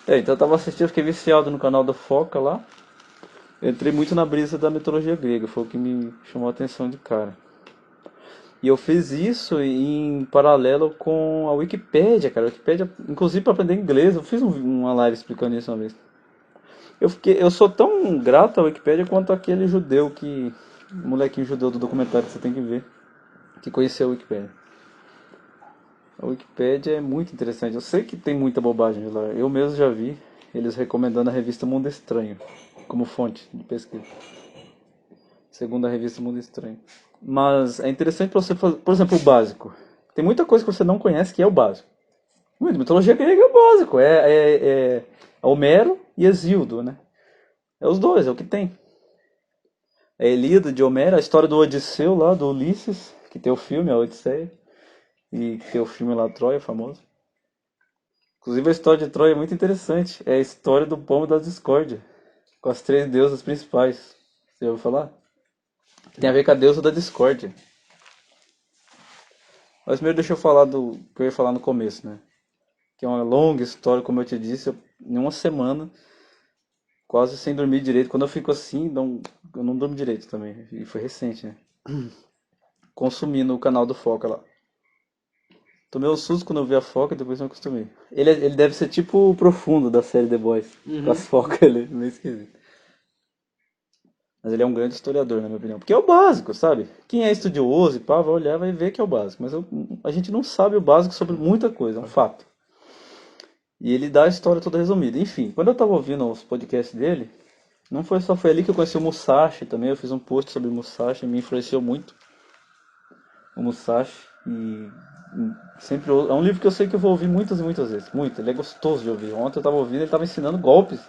Então eu tava assistindo, fiquei viciado no canal do Foca lá. Eu entrei muito na brisa da mitologia grega, foi o que me chamou a atenção de cara. E eu fiz isso em paralelo com a Wikipédia, cara. A Wikipédia, inclusive para aprender inglês, eu fiz uma live explicando isso uma vez. Eu sou tão grato à Wikipédia quanto aquele judeu que. O molequinho judeu do documentário que você tem que ver, que conheceu a Wikipédia. A Wikipédia é muito interessante. Eu sei que tem muita bobagem lá. Eu mesmo já vi eles recomendando a revista Mundo Estranho como fonte de pesquisa. Segundo a revista Mundo Estranho. Mas é interessante para você fazer, por exemplo, o básico. Tem muita coisa que você não conhece que é o básico. Mitologia grega é o básico. É Homero e Hesíodo, né? É os dois, é o que tem. É Elíada de Homero, a história do Odisseu lá, do Ulisses, que tem o filme, a Odisseia. E que tem o filme lá, Troia, famoso. Inclusive a história de Troia é muito interessante. É a história do pomo da discórdia, com as três deusas principais. Você já ouviu falar? Tem a ver com a deusa da discórdia. Mas primeiro deixa eu falar do que eu ia falar no começo, né? Que é uma longa história, como eu te disse, em uma semana, quase sem dormir direito. Quando eu fico assim, eu não durmo direito também. E foi recente, né? Consumindo o canal do Foca lá. Tomei um susto quando eu vi a foca e depois eu me acostumei. Ele deve ser tipo o profundo da série The Boys. Com as focas ali, meio esquisito. Mas ele é um grande historiador, na minha opinião. Porque é o básico, sabe? Quem é estudioso e pá, vai olhar, vai ver que é o básico. Mas a gente não sabe o básico sobre muita coisa, é um fato. E ele dá a história toda resumida. Enfim, quando eu tava ouvindo os podcasts dele, não foi só foi ali que eu conheci o Musashi também. Eu fiz um post sobre o Musashi, me influenciou muito o Musashi. E sempre é um livro que eu sei que eu vou ouvir muitas e muitas vezes. Muito, ele é gostoso de ouvir. Ontem eu tava ouvindo, ele tava ensinando golpes.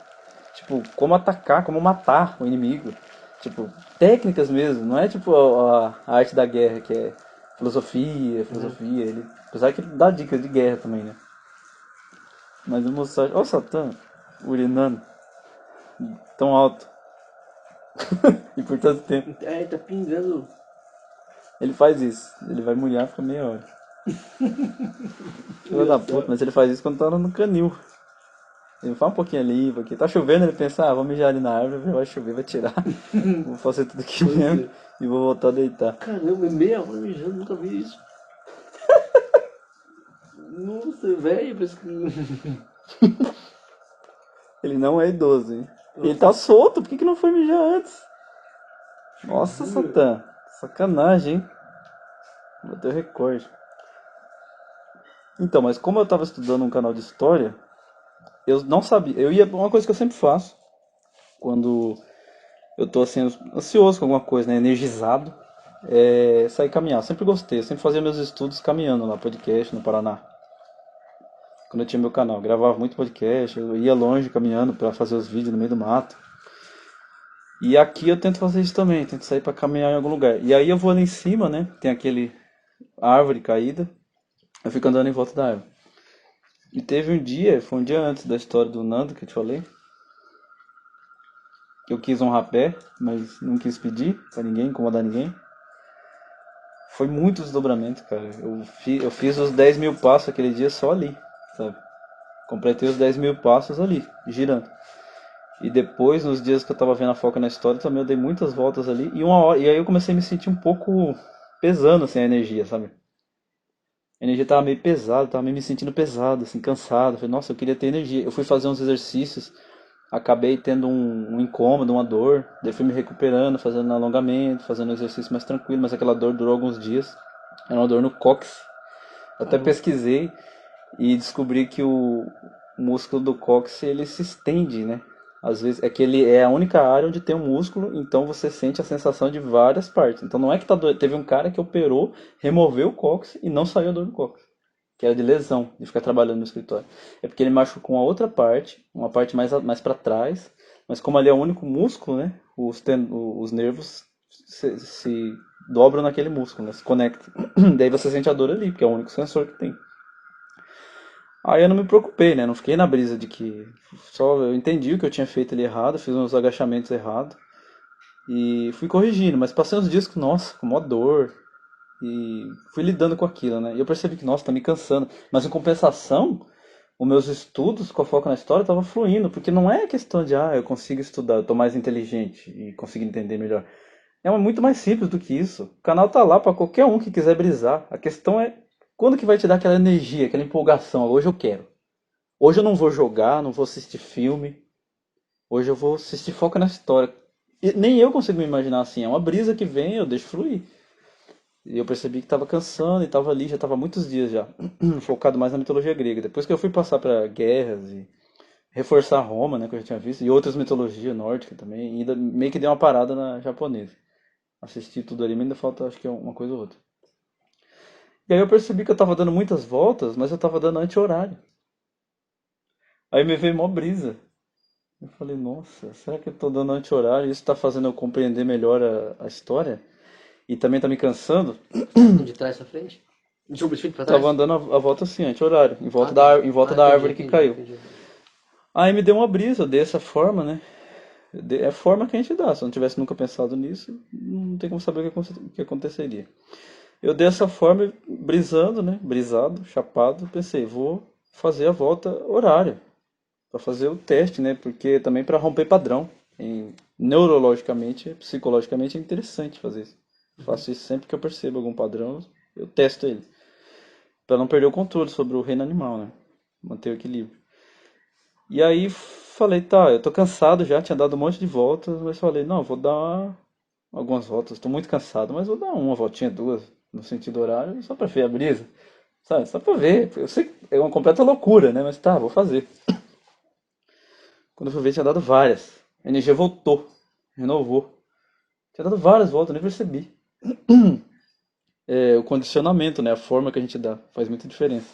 Tipo, como atacar, como matar o inimigo. Tipo, técnicas mesmo, não é tipo a arte da guerra, que é filosofia. Ele, apesar que ele dá dicas de guerra também, né? Mas o Musashi. Ó, o Satã urinando tão alto e por tanto tempo. É, tá pingando. Ele faz isso. Ele vai molhar por meia hora. Filho da puta, Engraçado. mas ele faz isso quando tá no canil. Ele faz um pouquinho ali, um pouquinho. Tá chovendo, ele pensa, vou mijar ali na árvore, vai chover, vai tirar. Vou fazer tudo aqui Pode mesmo ser. e vou voltar a deitar. Caramba, é meia hora mijando, nunca vi isso. Nossa, velho, parece que. Ele não é idoso, hein? Ele Nossa, tá solto, por que não foi mijar antes? Nossa, figura. Satã. Sacanagem, hein? Bateu recorde. Então, mas como eu tava estudando um canal de história, eu não sabia. Uma coisa que eu sempre faço, quando eu tô assim, ansioso com alguma coisa, né? Energizado, é sair caminhar. Eu sempre gostei, eu sempre fazia meus estudos caminhando lá, podcast no Paraná. Quando eu tinha meu canal, eu gravava muito podcast, eu ia longe caminhando pra fazer os vídeos no meio do mato. E aqui eu tento fazer isso também, tento sair pra caminhar em algum lugar. E aí eu vou ali em cima, né? Tem aquele árvore caída, eu fico andando em volta da árvore. E teve um dia, foi um dia antes da história do Nando que eu te falei, que eu quis um rapé, mas não quis pedir pra ninguém, incomodar ninguém. Foi muito desdobramento, cara. Eu fiz os 10 mil passos aquele dia só ali, sabe? Completei os 10 mil passos ali, girando. E depois, nos dias que eu tava vendo a foca na história, também eu dei muitas voltas ali. E aí eu comecei a me sentir um pouco pesando, assim, a energia, sabe? A energia tava meio pesada, tava meio me sentindo pesado, assim, cansado. Falei, nossa, eu queria ter energia. Eu fui fazer uns exercícios, acabei tendo um incômodo, uma dor. Daí fui me recuperando, fazendo alongamento, fazendo um exercício mais tranquilo, mas aquela dor durou alguns dias. Era uma dor no cóccix. Eu até Caramba. pesquisei e descobri que o músculo do cóccix ele se estende, né? Às vezes é que ele é a única área onde tem um músculo, então você sente a sensação de várias partes. Então não é que tá doendo. Teve um cara que operou, removeu o cóccix e não saiu a dor do cóccix, que era de lesão, de ficar trabalhando no escritório. É porque ele machucou uma outra parte, uma parte mais para trás, mas como ali é o único músculo, né? Os nervos se dobram naquele músculo, né? Se conectam. Daí você sente a dor ali, porque é o único sensor que tem. Aí eu não me preocupei, né? Não fiquei na brisa de que. Só eu entendi o que eu tinha feito ali errado, fiz uns agachamentos errados e fui corrigindo, mas passei uns dias com, nossa, com mó dor e fui lidando com aquilo, né? E eu percebi que, nossa, tá me cansando. Mas em compensação, os meus estudos com foco na história estavam fluindo, porque não é questão de, eu consigo estudar, eu tô mais inteligente e consigo entender melhor. É muito mais simples do que isso. O canal tá lá para qualquer um que quiser brisar. A questão é quando que vai te dar aquela energia, aquela empolgação. Hoje eu quero. Hoje eu não vou jogar, não vou assistir filme. Hoje eu vou assistir foco na história. E nem eu consigo me imaginar assim. É uma brisa que vem, eu deixo fluir. E eu percebi que estava cansando e estava ali, já estava muitos dias já, focado mais na mitologia grega. Depois que eu fui passar para guerras e reforçar Roma, né, que eu já tinha visto, e outras mitologias nórdicas também, e ainda meio que dei uma parada na japonesa. Assisti tudo ali, mas ainda falta acho que uma coisa ou outra. E aí eu percebi que eu estava dando muitas voltas, mas eu estava dando anti-horário. Aí me veio mó brisa. Eu falei, nossa, será que eu estou dando anti-horário e isso está fazendo eu compreender melhor a história? E também está me cansando? De trás pra frente? De sobrescrito pra Tava trás? andando a volta assim, anti-horário, Ah, tá. em volta Ah, da entendi, árvore que entendi, caiu. entendi. Aí me deu uma brisa, eu dei essa forma, né? É a forma que a gente dá. Se eu não tivesse nunca pensado nisso, não tem como saber o que aconteceria. Eu dei essa forma, brisando, né? Brisado, chapado, pensei, vou fazer a volta horária. Pra fazer o teste, né? Porque também para romper padrão. Neurologicamente, psicologicamente é interessante fazer isso. Faço isso sempre que eu percebo algum padrão, eu testo ele. Pra não perder o controle sobre o reino animal, né? Manter o equilíbrio. E aí falei, tá, eu tô cansado já, tinha dado um monte de voltas, mas falei, não, vou dar algumas voltas, tô muito cansado, mas vou dar uma voltinha, duas, no sentido horário, só pra ver a brisa, sabe? Só pra ver. Eu sei que é uma completa loucura, né? Mas tá, vou fazer. Quando eu fui ver, tinha dado várias. A energia voltou, renovou. Tinha dado várias voltas, eu nem percebi. É, o condicionamento, né? A forma que a gente dá faz muita diferença.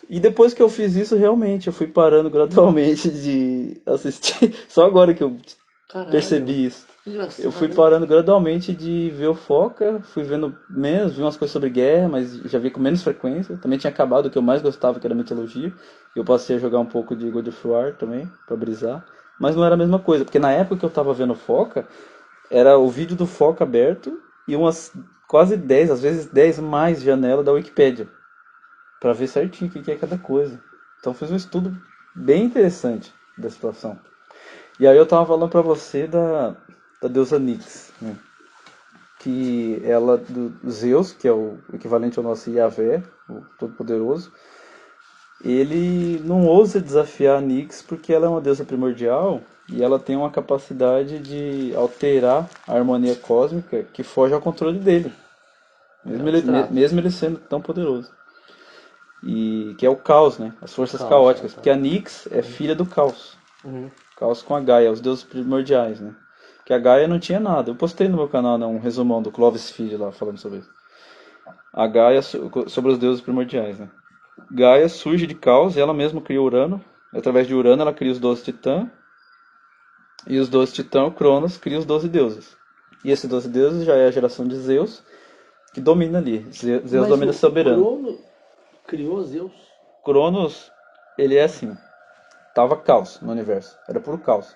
E depois que eu fiz isso, realmente, eu fui parando gradualmente de assistir. Só agora que eu Caralho, percebi isso. que Eu fui engraçado, hein? parando gradualmente de ver o Foca, fui vendo menos, vi umas coisas sobre guerra, mas já vi com menos frequência. Também tinha acabado o que eu mais gostava, que era mitologia. Eu passei a jogar um pouco de God of War também, pra brisar. Mas não era a mesma coisa, porque na época que eu tava vendo o Foca, era o vídeo do Foca aberto e umas quase 10 às vezes 10 mais janela da Wikipédia para ver certinho o que é cada coisa. Então fiz um estudo bem interessante da situação. E aí eu tava falando para você da deusa Nix, né? Que ela, do Zeus, que é o equivalente ao nosso Yahvé, o Todo-Poderoso, ele não ousa desafiar a Nix porque ela é uma deusa primordial e ela tem uma capacidade de alterar a harmonia cósmica que foge ao controle dele, É mesmo abstrato. mesmo ele sendo tão poderoso. E que é o caos, né? As forças Caos, caóticas, tá. porque a Nix é filha do caos. Uhum. Caos com a Gaia, os deuses primordiais, né? Que a Gaia não tinha nada. Eu postei no meu canal, né, um resumão do Clovis Filho lá falando sobre isso. A Gaia sobre os deuses primordiais, né? Gaia surge de caos e ela mesma cria Urano. Através de Urano ela cria os 12 titãs. E os 12 titãs, o Cronos, cria os 12 deuses. E esses 12 deuses já é a geração de Zeus, que domina ali. Zeus Mas domina o soberano. Crono criou Zeus. Cronos, ele é assim. Tava caos no universo. Era puro caos.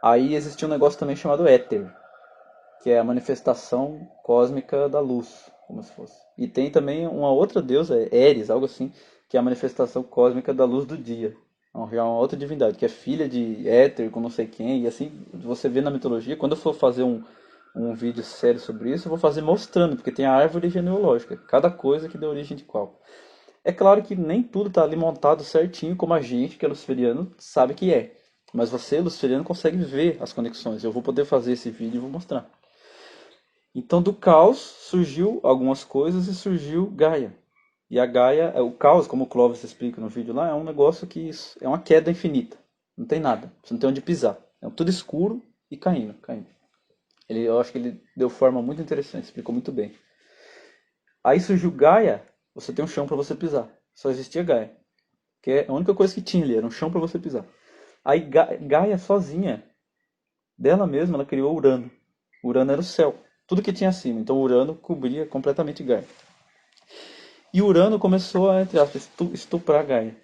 Aí existia um negócio também chamado éter, que é a manifestação cósmica da luz, como se fosse. E tem também uma outra deusa, Eris, algo assim, que é a manifestação cósmica da luz do dia. Já é uma outra divindade, que é filha de Éter com não sei quem, e assim você vê na mitologia. Quando eu for fazer um vídeo sério sobre isso, eu vou fazer mostrando, porque tem a árvore genealógica, cada coisa que deu origem de qual. É claro que nem tudo está ali montado certinho como a gente, que é luciferiano, sabe que é. Mas você, luciferiano, consegue ver as conexões. Eu vou poder fazer esse vídeo e vou mostrar. Então, do caos surgiu algumas coisas e surgiu Gaia. E a Gaia, o caos, como o Clovis explica no vídeo lá, é um negócio que é uma queda infinita. Não tem nada, você não tem onde pisar. É tudo escuro e caindo, caindo. Eu acho que ele deu forma muito interessante, explicou muito bem. Aí surgiu Gaia, você tem um chão para você pisar. Só existia Gaia. Que é a única coisa que tinha ali, era um chão para você pisar. Aí Gaia sozinha, dela mesma, ela criou Urano. Urano era o céu, tudo que tinha acima. Então Urano cobria completamente Gaia. E Urano começou a, entre aspas, estuprar Gaia.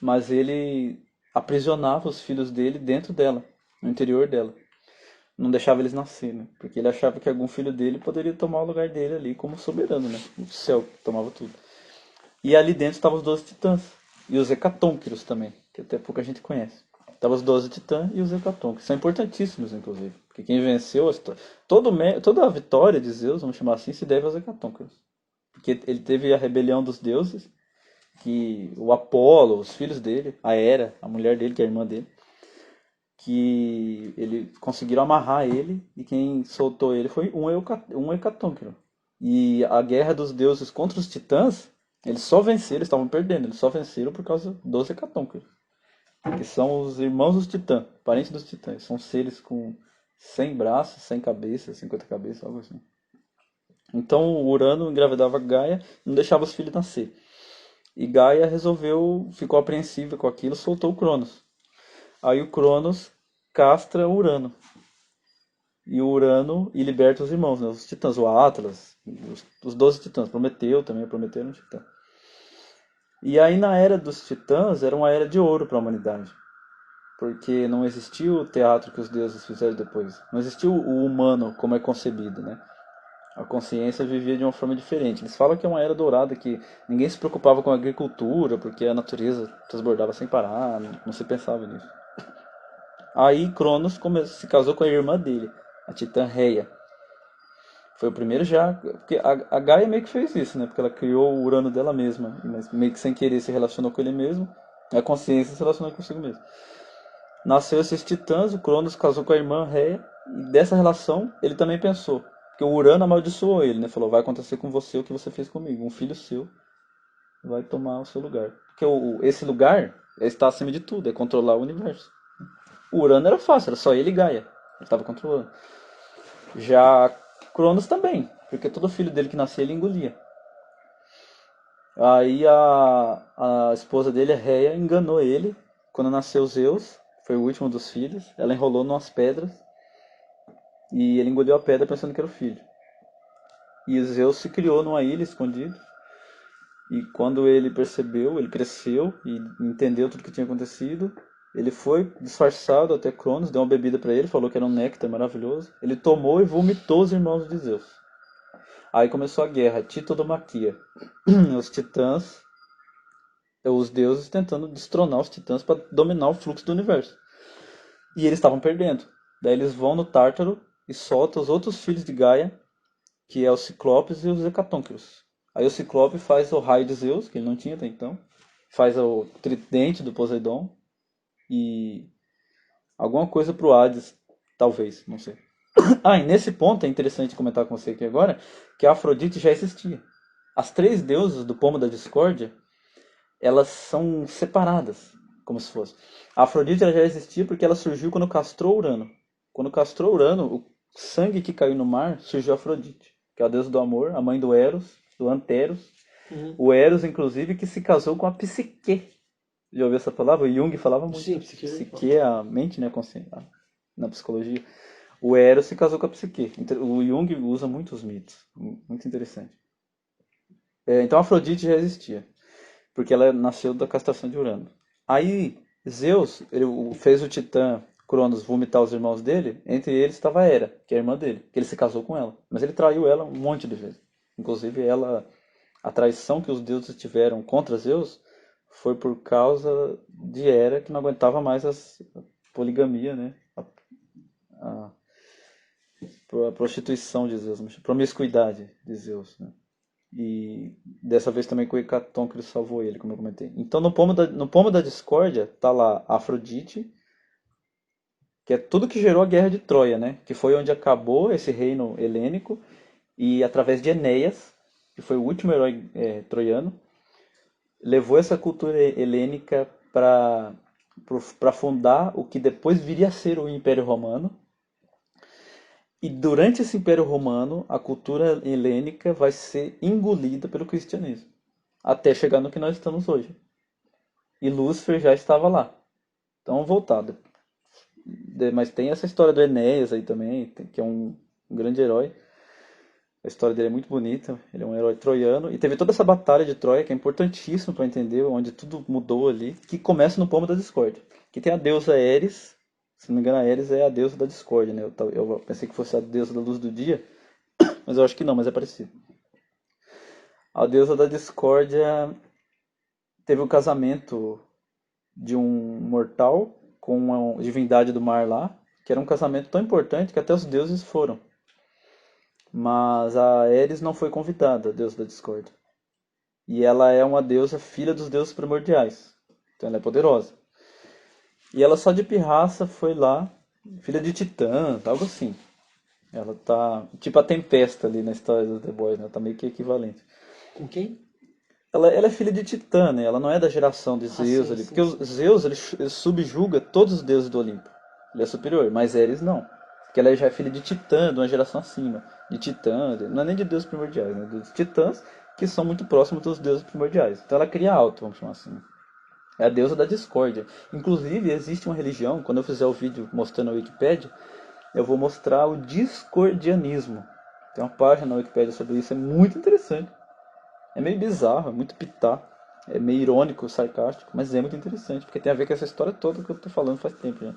Mas ele aprisionava os filhos dele dentro dela, no interior dela. Não deixava eles nascer, né? Porque ele achava que algum filho dele poderia tomar o lugar dele ali como soberano, né? O céu tomava tudo. E ali dentro estavam os 12 titãs. e os hecatônquiros também, que até pouca gente conhece. Tava os 12 titãs e os hecatônquiros. São importantíssimos, inclusive. Porque quem venceu toda a vitória de Zeus, vamos chamar assim, se deve aos hecatônquiros. Porque ele teve a rebelião dos deuses, que o Apolo, os filhos dele, a Hera, a mulher dele, que é a irmã dele, que ele conseguiram amarrar ele e quem soltou ele foi um hecatônquiro. E a guerra dos deuses contra os titãs, eles só venceram, eles estavam perdendo, eles só venceram por causa dos hecatônquiros, que são os irmãos dos titãs, parentes dos titãs. São seres com 100 braços, 100 cabeças, 50 cabeças, algo assim. Então o Urano engravidava Gaia e não deixava os filhos nascer. E Gaia ficou apreensiva com aquilo, soltou o Cronos. Aí o Cronos castra o Urano. E liberta os irmãos, né? Os titãs, o Atlas, os 12 titãs. Prometeu também, prometeram um titã. E aí na era dos titãs era uma era de ouro para a humanidade. Porque não existiu o teatro que os deuses fizeram depois. Não existiu o humano como é concebido, né? A consciência vivia de uma forma diferente. Eles falam que é uma era dourada, que ninguém se preocupava com a agricultura, porque a natureza transbordava sem parar, não se pensava nisso. Aí Cronos se casou com a irmã dele, a titã Reia. Foi o primeiro já, porque a Gaia meio que fez isso, né? Porque ela criou o Urano dela mesma, mas meio que sem querer se relacionou com ele mesmo. A consciência se relacionou consigo mesmo. Nasceu esses titãs, o Cronos casou com a irmã Reia, e dessa relação ele também pensou. Porque o Urano amaldiçoou ele, né? Falou, vai acontecer com você o que você fez comigo. Um filho seu vai tomar o seu lugar. Porque esse lugar está acima de tudo, é controlar o universo. O Urano era fácil, era só ele e Gaia. Ele estava controlando. Já Cronos também, porque todo filho dele que nascia ele engolia. Aí a esposa dele, a Reia, enganou ele quando nasceu Zeus, foi o último dos filhos. Ela enrolou nas pedras e ele engoliu a pedra pensando que era o filho. E Zeus se criou numa ilha escondido. E quando ele percebeu, ele cresceu e entendeu tudo o que tinha acontecido. Ele foi disfarçado até Cronos, deu uma bebida para ele, falou que era um néctar maravilhoso. Ele tomou e vomitou os irmãos de Zeus. Aí começou a guerra, Titodomaquia. Os titãs, os deuses tentando destronar os titãs para dominar o fluxo do universo. E eles estavam perdendo. Daí eles vão no Tártaro e soltam os outros filhos de Gaia, que é os Ciclopes e os Hecatônquiros. Aí o Ciclope faz o raio de Zeus, que ele não tinha até então, faz o tridente do Poseidon e alguma coisa pro Hades, talvez, não sei. Ah, e nesse ponto é interessante comentar com você aqui agora que a Afrodite já existia. As três deusas do Pomo da Discórdia, elas são separadas, como se fosse. A Afrodite ela já existia porque ela surgiu quando castrou Urano. Quando castrou Urano, o sangue que caiu no mar surgiu a Afrodite, que é a deusa do amor, a mãe do Eros, do Anteros. O Eros, inclusive, que se casou com a Psique. Já ouviu essa palavra? O Jung falava muito. Sim, psique. Psique é a mente, né, na psicologia. O Eros se casou com a Psique. O Jung usa muitos mitos. Muito interessante. Então a Afrodite já existia, porque ela nasceu da castração de Urano. Aí Zeus ele fez o titã Cronos vomitar os irmãos dele, entre eles estava a Hera, que é a irmã dele, que ele se casou com ela. Mas ele traiu ela um monte de vezes. Inclusive a traição que os deuses tiveram contra Zeus foi por causa de Hera, que não aguentava mais a poligamia, né? A prostituição de Zeus, a promiscuidade de Zeus, né? E dessa vez também com o Hecaton que ele salvou ele, como eu comentei. Então no pomo da discórdia tá lá Afrodite, que é tudo que gerou a guerra de Troia, né? Que foi onde acabou esse reino helênico e através de Enéas, que foi o último herói troiano, levou essa cultura helênica para fundar o que depois viria a ser o Império Romano. E durante esse Império Romano, a cultura helênica vai ser engolida pelo cristianismo, até chegar no que nós estamos hoje. E Lúcifer já estava lá. Então, voltado. Mas tem essa história do Enéas aí também, que é um grande herói. A história dele é muito bonita, ele é um herói troiano. E teve toda essa batalha de Troia, que é importantíssimo para entender onde tudo mudou ali, que começa no Pomo da Discórdia. Que tem a deusa Eris, se não me engano a Eris é a deusa da discórdia, né? Eu pensei que fosse a deusa da luz do dia, mas eu acho que não, mas é parecido. A deusa da discórdia teve o casamento de um mortal com uma divindade do mar lá, que era um casamento tão importante que até os deuses foram. Mas a Ares não foi convidada, a deusa da discórdia. E ela é uma deusa filha dos deuses primordiais. Então ela é poderosa. E ela só de pirraça foi lá, filha de Titã, algo assim. Ela tá tipo a Tempesta ali na história dos The Boys, né? Tá meio que equivalente. Com quem? Ela é filha de Titã, né? Ela não é da geração de Ah, Zeus sim, ali. sim, Porque o sim. Zeus, ele subjuga todos os deuses do Olimpo. Ele é superior, mas Ares não. Porque ela já é filha de Titã, de uma geração acima. De Titã, não é nem de deuses primordiais, né? Dos titãs, que são muito próximos dos deuses primordiais. Então ela cria alto, vamos chamar assim. É a deusa da discórdia. Inclusive, existe uma religião, quando eu fizer o vídeo mostrando a Wikipédia, eu vou mostrar o discordianismo. Tem uma página na Wikipédia sobre isso, é muito interessante. É meio bizarro, é muito pitá, é meio irônico, sarcástico, mas é muito interessante, porque tem a ver com essa história toda que eu tô falando faz tempo já.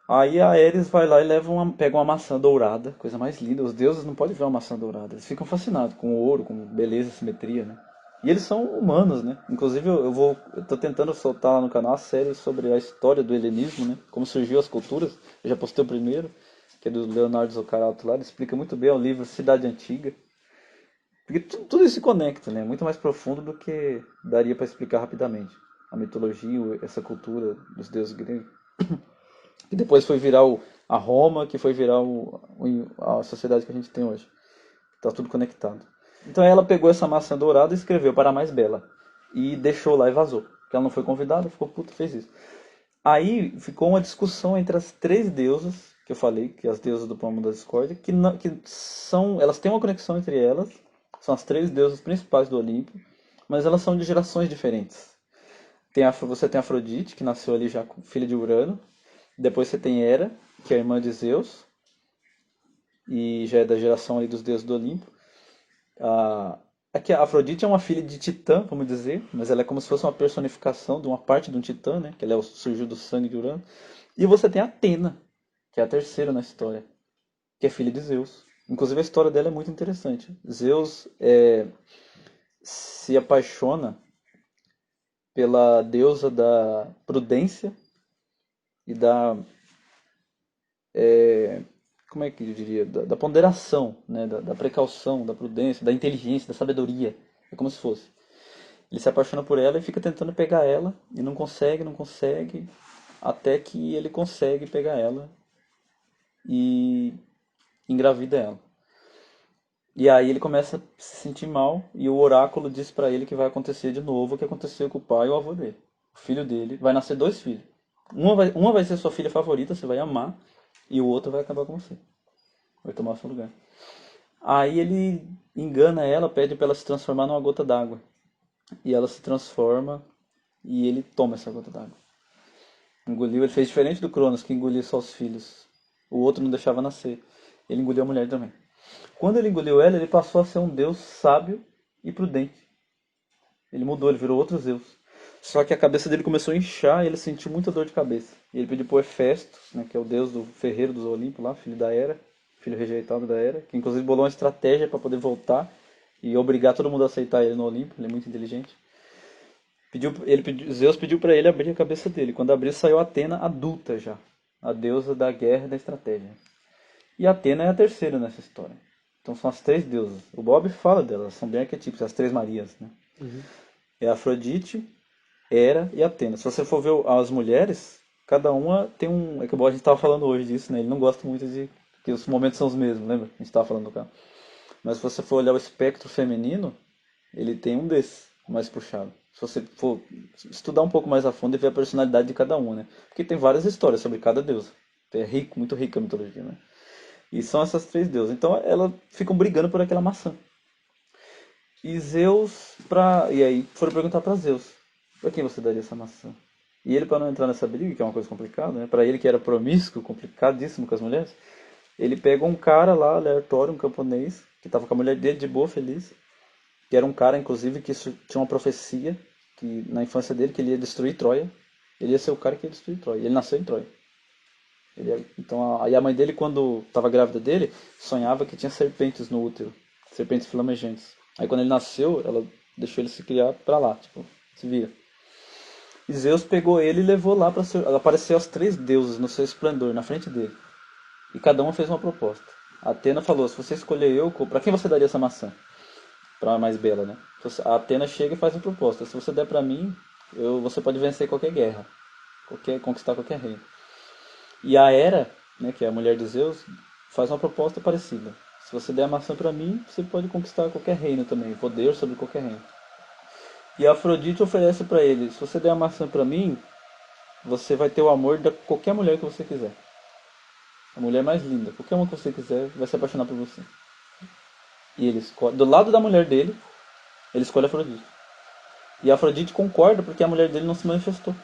Aí a Ares vai lá e pega uma maçã dourada, coisa mais linda. Os deuses não podem ver uma maçã dourada, eles ficam fascinados com ouro, com beleza, simetria, né? E eles são humanos, né? Inclusive eu tô tentando soltar lá no canal a série sobre a história do helenismo, né? Como surgiu as culturas. Eu já postei o primeiro, que é do Leonardo Zuccarato lá, ele explica muito bem, é o livro Cidade Antiga. Porque tudo isso se conecta, né? É muito mais profundo do que daria para explicar rapidamente. A mitologia, essa cultura dos deuses gregos. Que depois foi virar a Roma, que foi virar a sociedade que a gente tem hoje. Tá tudo conectado. Então ela pegou essa maçã dourada e escreveu para a mais bela. E deixou lá e vazou. Porque ela não foi convidada, ficou puta e fez isso. Aí ficou uma discussão entre as três deusas, que eu falei, que é as deusas do plano da discórdia, que são, elas têm uma conexão entre elas, são as três deusas principais do Olimpo, mas elas são de gerações diferentes. Você tem Afrodite, que nasceu ali já filha de Urano, depois você tem Hera, que é a irmã de Zeus, e já é da geração ali dos deuses do Olimpo. Aqui a Afrodite é uma filha de Titã, vamos dizer, mas ela é como se fosse uma personificação de uma parte de um Titã, né? Que ela surgiu do sangue de Urano. E você tem Atena, que é a terceira na história, que é filha de Zeus. Inclusive a história dela é muito interessante. Zeus se apaixona pela deusa da prudência e da, como é que eu diria, da ponderação, né? Da precaução, da prudência, da inteligência, da sabedoria. É como se fosse. Ele se apaixona por ela e fica tentando pegar ela e não consegue, não consegue, até que ele consegue pegar ela e engravida ela. E aí ele começa a se sentir mal e o oráculo diz pra ele que vai acontecer de novo o que aconteceu com o pai e o avô dele. O filho dele vai nascer dois filhos. Uma vai ser sua filha favorita, você vai amar, e o outro vai acabar com você. Vai tomar seu lugar. Aí ele engana ela, pede pra ela se transformar numa gota d'água. E ela se transforma e ele toma essa gota d'água. Engoliu, ele fez diferente do Cronos, que engoliu só os filhos. O outro não deixava nascer. Ele engoliu a mulher também. Quando ele engoliu ela, ele passou a ser um deus sábio e prudente. Ele mudou, ele virou outro Zeus. Só que a cabeça dele começou a inchar e ele sentiu muita dor de cabeça. E ele pediu por Hefesto, né, que é o deus do ferreiro dos Olimpo lá, filho da Hera, filho rejeitado da Hera, que inclusive bolou uma estratégia para poder voltar e obrigar todo mundo a aceitar ele no Olimpo. Ele é muito inteligente. Zeus pediu para ele abrir a cabeça dele. Quando abriu, saiu Atena adulta já, a deusa da guerra e da estratégia. E Atena é a terceira nessa história. Então são as três deusas. O Bob fala delas, são bem arquetípicas, as três Marias, né? Uhum. É Afrodite, Hera e Atena. Se você for ver as mulheres, cada uma tem um. É que a gente estava falando hoje disso, né? Ele não gosta muito de que os momentos são os mesmos, lembra? A gente estava falando do carro. Mas se você for olhar o espectro feminino, ele tem um desses, mais puxado. Se você for estudar um pouco mais a fundo e ver a personalidade de cada um, né? Porque tem várias histórias sobre cada deusa. É rico, muito rica a mitologia, né? E são essas três deusas. Então elas ficam brigando por aquela maçã. E Zeus, e aí foram perguntar para Zeus, para quem você daria essa maçã? E ele, para não entrar nessa briga, que é uma coisa complicada, né? Para ele que era promíscuo, complicadíssimo com as mulheres, ele pegou um cara lá, aleatório, um camponês, que estava com a mulher dele de boa, feliz, que era um cara, inclusive, que tinha uma profecia que na infância dele que ele ia destruir Troia. Ele ia ser o cara que ia destruir Troia. Ele nasceu em Troia. Então, aí a mãe dele, quando estava grávida dele, sonhava que tinha serpentes no útero, serpentes flamejantes. Aí quando ele nasceu, ela deixou ele se criar pra lá, tipo. se via. E Zeus pegou ele e levou lá para apareceu as 3 deuses no seu esplendor na frente dele. E cada uma fez uma proposta. A Atena falou: se você escolher eu, para quem você daria essa maçã? Para a mais bela, né? A Atena chega e faz uma proposta: se você der para mim, você pode vencer qualquer guerra, conquistar qualquer reino. E a Hera, né, que é a mulher de Zeus, faz uma proposta parecida: se você der a maçã para mim, você pode conquistar qualquer reino também, poder sobre qualquer reino. E a Afrodite oferece para ele: se você der a maçã para mim, você vai ter o amor de qualquer mulher que você quiser. A mulher mais linda, qualquer uma que você quiser, vai se apaixonar por você. E ele escolhe, do lado da mulher dele, ele escolhe a Afrodite. E a Afrodite concorda porque a mulher dele não se manifestou.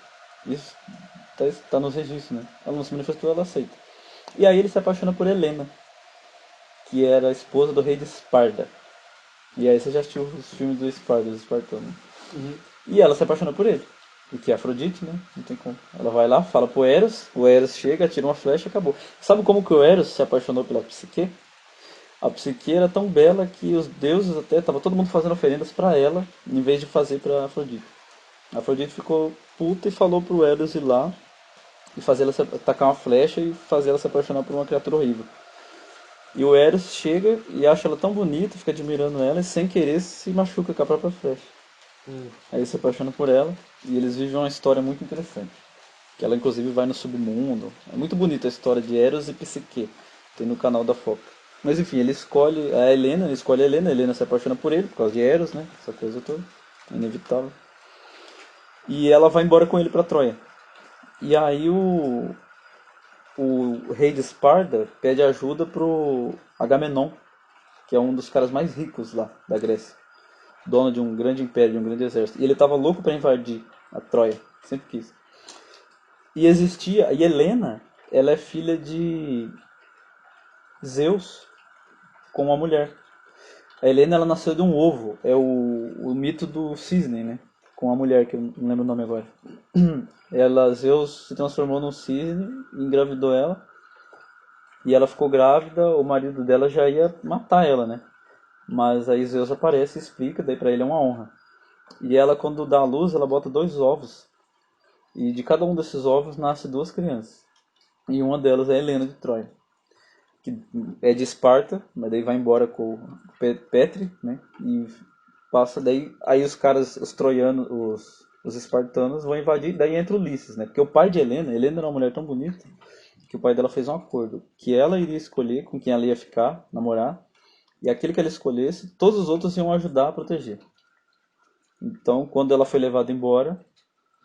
Isso está nos registros, né? Ela não se manifestou, ela aceita. E aí ele se apaixona por Helena, que era a esposa do rei de Esparta. E aí você já assistiu os filmes do Esparta, dos espartanos. Uhum. E ela se apaixona por ele. E que é Afrodite, né? Não tem como. Ela vai lá, fala pro Eros, o Eros chega, tira uma flecha e acabou. Sabe como que o Eros se apaixonou pela Psique? A Psique era tão bela que os deuses até, tava todo mundo fazendo oferendas para ela, em vez de fazer para Afrodite. A Afrodite ficou puta e falou pro Eros ir lá e fazer ela atacar uma flecha e fazer ela se apaixonar por uma criatura horrível. E o Eros chega e acha ela tão bonita, fica admirando ela e sem querer se machuca com a própria flecha. Aí ele se apaixona por ela e eles vivem uma história muito interessante. Que ela inclusive vai no submundo. É muito bonita a história de Eros e Psique. Tem no canal da Foca. Mas enfim, ele escolhe a Helena, a Helena se apaixona por ele, por causa de Eros, né? Essa coisa toda. Inevitável. E ela vai embora com ele pra Troia. E aí o rei de Esparta pede ajuda pro Agamenon, que é um dos caras mais ricos lá da Grécia. Dono de um grande império, de um grande exército. E ele estava louco para invadir a Troia, sempre quis. E Helena, ela é filha de Zeus com uma mulher. A Helena, ela nasceu de um ovo, é o mito do cisne, né? Com a mulher, que eu não lembro o nome agora. Zeus se transformou num cisne, engravidou ela, e ela ficou grávida, o marido dela já ia matar ela, né? Mas aí Zeus aparece e explica, daí pra ele é uma honra. E ela, quando dá à luz, ela bota 2 ovos. E de cada um desses ovos nasce 2 crianças. E uma delas é Helena de Troia, que é de Esparta, mas daí vai embora com o Petri, né? E passa daí, aí os caras, os troianos, os espartanos vão invadir, daí entra Ulisses, né? Porque o pai de Helena era uma mulher tão bonita que o pai dela fez um acordo que ela iria escolher com quem ela ia ficar, namorar, e aquele que ela escolhesse, todos os outros iam ajudar a proteger. Então, quando ela foi levada embora,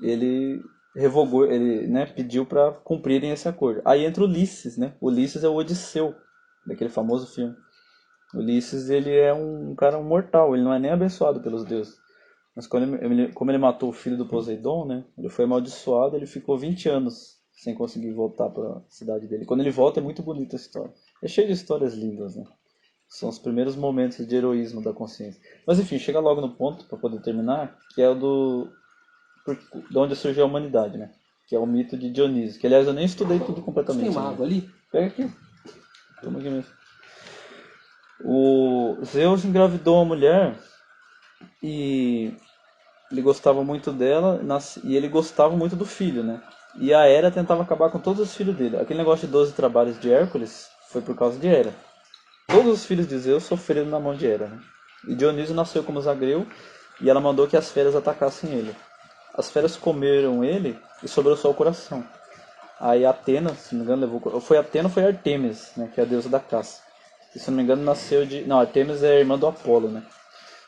ele revogou, ele, né, pediu para cumprirem esse acordo. Aí entra Ulisses, né? Ulisses é o Odisseu, daquele famoso filme. Ulisses, ele é um cara mortal, ele não é nem abençoado pelos deuses. Mas como ele matou o filho do Poseidon, né? Ele foi amaldiçoado, ele ficou 20 anos sem conseguir voltar para a cidade dele. Quando ele volta é muito bonita a história. É cheio de histórias lindas, né? São os primeiros momentos de heroísmo da consciência. Mas enfim, chega logo no ponto para poder terminar, que é o de onde surgiu a humanidade, né? Que é o mito de Dionísio. Que aliás eu nem estudei tudo Você completamente. tem uma Né? água ali? Pega aqui. Toma aqui mesmo. O Zeus engravidou uma mulher e ele gostava muito dela e ele gostava muito do filho, né? E a Hera tentava acabar com todos os filhos dele. Aquele negócio de 12 trabalhos de Hércules foi por causa de Hera. Todos os filhos de Zeus sofreram na mão de Hera, né? E Dionísio nasceu como Zagreu e ela mandou que as feras atacassem ele. As feras comeram ele e sobrou só o coração. Aí Atena, se não me engano, levou... Foi Atena ou foi Artemis, né? Que é a deusa da caça. E, se não me engano, nasceu de... Não, Artemis é a irmã do Apolo, né?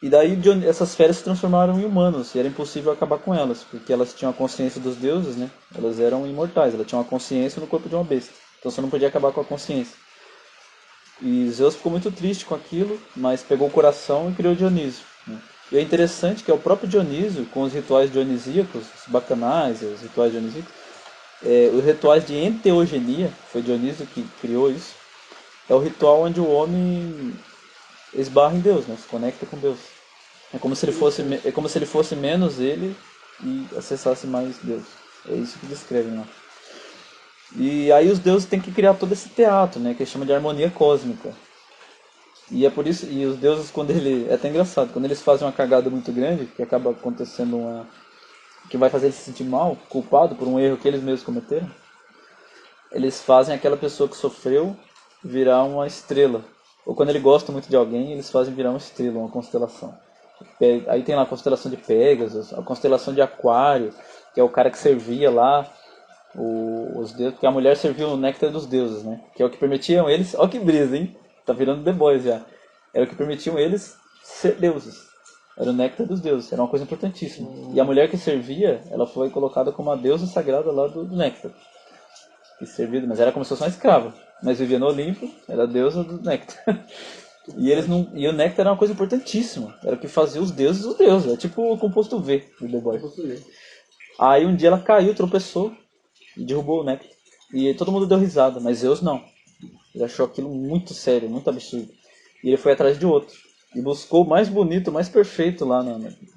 E daí essas feras se transformaram em humanos e era impossível acabar com elas, porque elas tinham a consciência dos deuses, né? Elas eram imortais, elas tinham a consciência no corpo de uma besta. Então você não podia acabar com a consciência. E Zeus ficou muito triste com aquilo, mas pegou o coração e criou Dionísio. Né? E é interessante que é o próprio Dionísio, com os rituais dionisíacos, os bacanais, os rituais dionisíacos, os rituais de enteogenia, foi Dionísio que criou isso, é o ritual onde o homem esbarra em Deus, né? Se conecta com Deus. É como se ele fosse menos ele e acessasse mais Deus. É isso que descrevem lá. E aí os deuses têm que criar todo esse teatro, né? Que eles chamam de harmonia cósmica. E é por isso, e os deuses, quando ele. É até engraçado, quando eles fazem uma cagada muito grande, que acaba acontecendo que vai fazer ele se sentir mal, culpado por um erro que eles mesmos cometeram, eles fazem aquela pessoa que sofreu virar uma estrela. Ou quando ele gosta muito de alguém, eles fazem virar uma estrela, uma constelação. Aí tem lá a constelação de Pégasus, a constelação de Aquário, que é o cara que servia lá os deuses, porque a mulher serviu o néctar dos deuses, né? Que é o que permitiam eles, ó que brisa, hein? Tá virando The Boys já. Era o que permitiam eles ser deuses. Era o néctar dos deuses, era uma coisa importantíssima. E a mulher que servia, ela foi colocada como a deusa sagrada lá do néctar. E servida, mas era como se fosse uma escrava. Mas vivia no Olimpo, era a deusa do néctar. E eles não, e o néctar era uma coisa importantíssima. Era o que fazia os deuses. É tipo o composto V do The Boys. Aí um dia ela caiu, tropeçou e derrubou o néctar. E todo mundo deu risada, mas Zeus não. Ele achou aquilo muito sério, muito absurdo. E ele foi atrás de outro. E buscou o mais bonito, o mais perfeito lá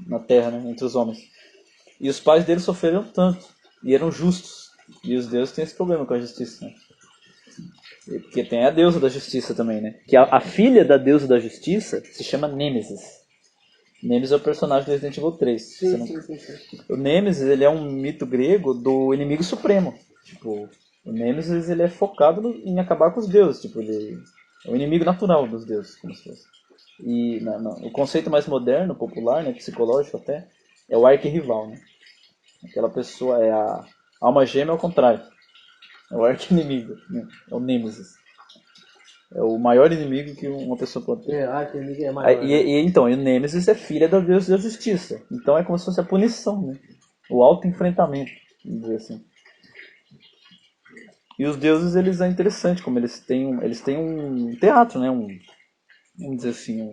na Terra, né, entre os homens. E os pais dele sofreram tanto. E eram justos. E os deuses têm esse problema com a justiça, né? Porque tem a deusa da justiça também, né? Que a filha da deusa da justiça se chama Nêmesis. Nêmesis é o personagem do Resident Evil 3. Sim. O Nêmesis, ele é um mito grego do inimigo supremo. Tipo, o Nêmesis, ele é focado em acabar com os deuses. Tipo, ele é o inimigo natural dos deuses, como se fosse. E o conceito mais moderno, popular, né, psicológico até, é o arquirrival, né? Aquela pessoa é a alma gêmea ao contrário. É o arqui-inimigo, né? É o Nêmesis. É o maior inimigo que uma pessoa pode ter. Arqui-inimigo é maior. Então, o Nêmesis é filha da deusa da justiça. Então é como se fosse a punição, né? O auto-enfrentamento, vamos dizer assim. E os deuses, eles é interessante, como eles têm um teatro, né? Vamos dizer assim,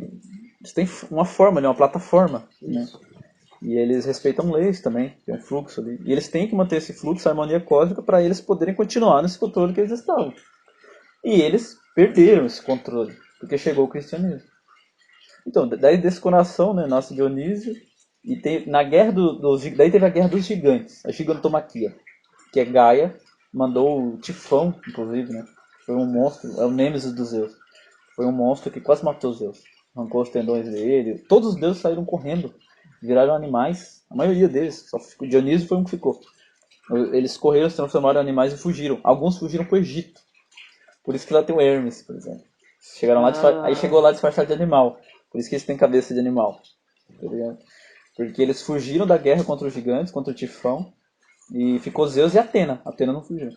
eles têm uma forma, uma plataforma, né? E eles respeitam leis também, tem um fluxo ali. E eles têm que manter esse fluxo, a harmonia cósmica, para eles poderem continuar nesse controle que eles estavam. E eles perderam esse controle, porque chegou o cristianismo. Então, daí desse coração, né, nasce Dionísio, e na guerra daí teve a guerra dos gigantes, a gigantomaquia, que é Gaia, mandou o Tifão, inclusive, né? Foi um monstro, é o Nêmesis dos Zeus. Foi um monstro que quase matou Zeus. Arrancou os tendões dele. Todos os deuses saíram correndo, viraram animais. A maioria deles, só ficou Dionísio foi um que ficou. Eles correram, se transformaram em animais e fugiram. Alguns fugiram para o Egito. Por isso que lá tem o Hermes, por exemplo. Chegaram lá, aí chegou lá disfarçado de animal. Por isso que eles têm cabeça de animal. Tá ligado? Porque eles fugiram da guerra contra os gigantes, contra o Tifão. E ficou Zeus e Atena. Atena não fugiu.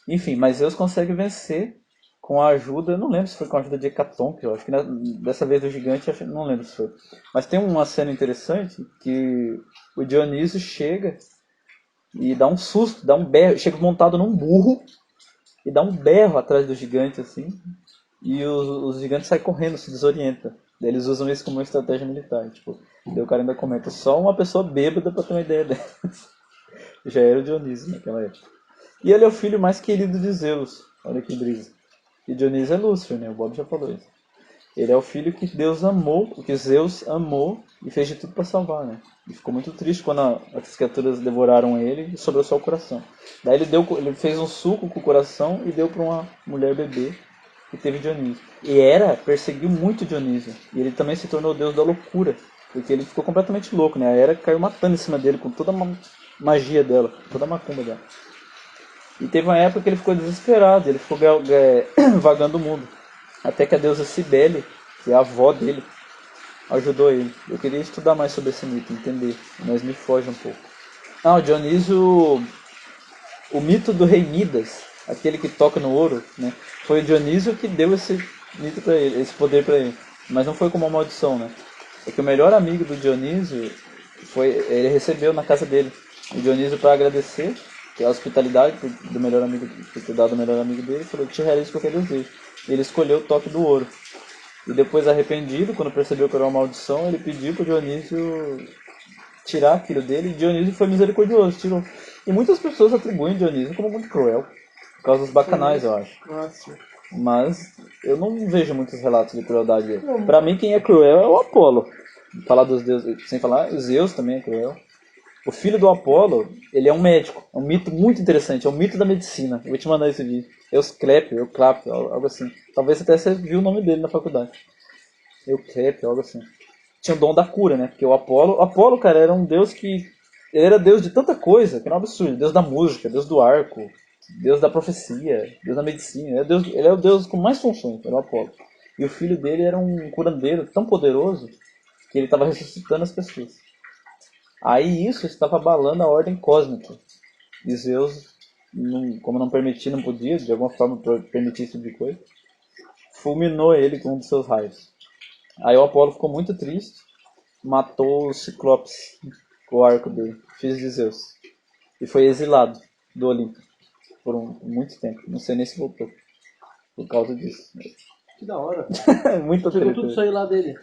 Enfim, mas Zeus consegue vencer com a ajuda, não lembro se foi com a ajuda de Hecatombe, eu acho que dessa vez do gigante, não lembro se foi. Mas tem uma cena interessante que o Dionísio chega e dá um susto, dá um berro, chega montado num burro e dá um berro atrás do gigante assim, e os gigantes saem correndo, se desorientam. Eles usam isso como uma estratégia militar, tipo, daí o cara ainda comenta, só uma pessoa bêbada pra ter uma ideia dessa. Já era o Dionísio naquela época. E ele é o filho mais querido de Zeus, olha que brisa. E Dionísio é Lúcifer, né? O Bob já falou isso. Ele é o filho que Deus amou, que Zeus amou e fez de tudo para salvar, né? E ficou muito triste quando as criaturas devoraram ele e sobrou só o coração. Daí ele fez um suco com o coração e deu para uma mulher bebê que teve Dionísio. E perseguiu muito Dionísio. E ele também se tornou o deus da loucura, porque ele ficou completamente louco, né? A Hera caiu matando em cima dele com toda a magia dela, toda a macumba dela. E teve uma época que ele ficou desesperado, ele ficou vagando o mundo. Até que a deusa Cibele, que é a avó dele, ajudou ele. Eu queria estudar mais sobre esse mito, entender, mas me foge um pouco. O Dionísio, o mito do rei Midas, aquele que toca no ouro, né? Foi o Dionísio que deu esse mito para ele, esse poder para ele. Mas não foi como uma maldição, né? É que o melhor amigo do Dionísio ele recebeu na casa dele. O Dionísio, para agradecer, que é a hospitalidade do melhor amigo, por ter dado o melhor amigo dele, falou: te realizo qualquer desejo. Ele escolheu o toque do ouro. E depois, arrependido, quando percebeu que era uma maldição, ele pediu para Dionísio tirar aquilo dele, e Dionísio foi misericordioso, tirou. E muitas pessoas atribuem Dionísio como muito cruel, por causa dos bacanais, eu acho. Nossa. Mas eu não vejo muitos relatos de crueldade dele. Para mim, quem é cruel é o Apolo. Falar dos deuses, sem falar, Zeus também é cruel. O filho do Apolo, ele é um médico. É um mito muito interessante. É um mito da medicina. Eu vou te mandar esse vídeo. Euclépio, algo assim. Talvez até você viu o nome dele na faculdade. Euclépio, algo assim. Tinha o dom da cura, né? Porque o Apolo, cara, era um deus que Ele era deus de tanta coisa, que era um absurdo. Deus da música, deus do arco, deus da profecia, deus da medicina. Ele é o deus com mais funções, era o Apolo. E o filho dele era um curandeiro tão poderoso que ele estava ressuscitando as pessoas. Aí isso estava abalando a ordem cósmica. E Zeus, como não permitia, não podia, de alguma forma permitir esse tipo de coisa, fulminou ele com um dos seus raios. Aí o Apolo ficou muito triste, matou o Ciclopes com o arco dele, filho de Zeus, e foi exilado do Olimpo por muito tempo. Não sei nem se voltou por causa disso. Que da hora. Muita Pegou treta. tudo isso aí lá dele.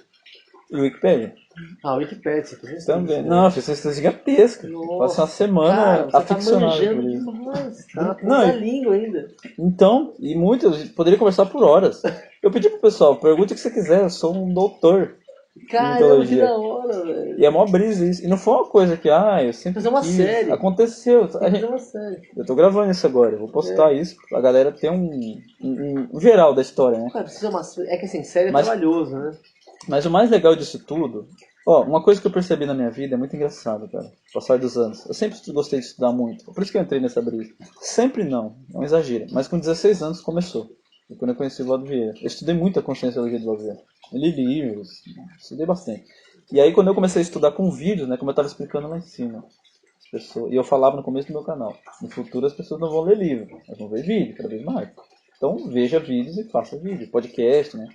E o Wikipedia? Ah, o Wikipedia, você fez Também. isso, né? Não, fiz uma lista gigantesca. Nossa, Passei uma semana cara, você tá aficionado manjando por isso. demais. Tá na ponta Não, da e- língua ainda. Então, e muito, eu poderia conversar por horas. Eu pedi pro pessoal, pergunte o que você quiser, eu sou um doutor em Caramba, que mitologia. da hora, velho. E é mó brisa isso. E não foi uma coisa que, eu sempre Fazer uma quis. série. Aconteceu. Tem que fazer uma série. Eu tô gravando isso agora, eu vou postar isso pra galera ter um geral da história, né? Cara, precisa uma série. É que assim, série é Mas- trabalhoso, né? Mas o mais legal disso tudo, uma coisa que eu percebi na minha vida é muito engraçado, cara, com o passar dos anos. Eu sempre gostei de estudar muito, por isso que eu entrei nessa brisa. Sempre não exagero, mas com 16 anos começou. Foi quando eu conheci o Valdo Vieira. Eu estudei muito a conscienciologia do Valdo Vieira. Eu li livros, estudei bastante. E aí quando eu comecei a estudar com vídeos, né, como eu estava explicando lá em cima, e eu falava no começo do meu canal, no futuro as pessoas não vão ler livro, elas vão ver vídeo, cada vez mais. Então veja vídeos e faça vídeo, podcast, né?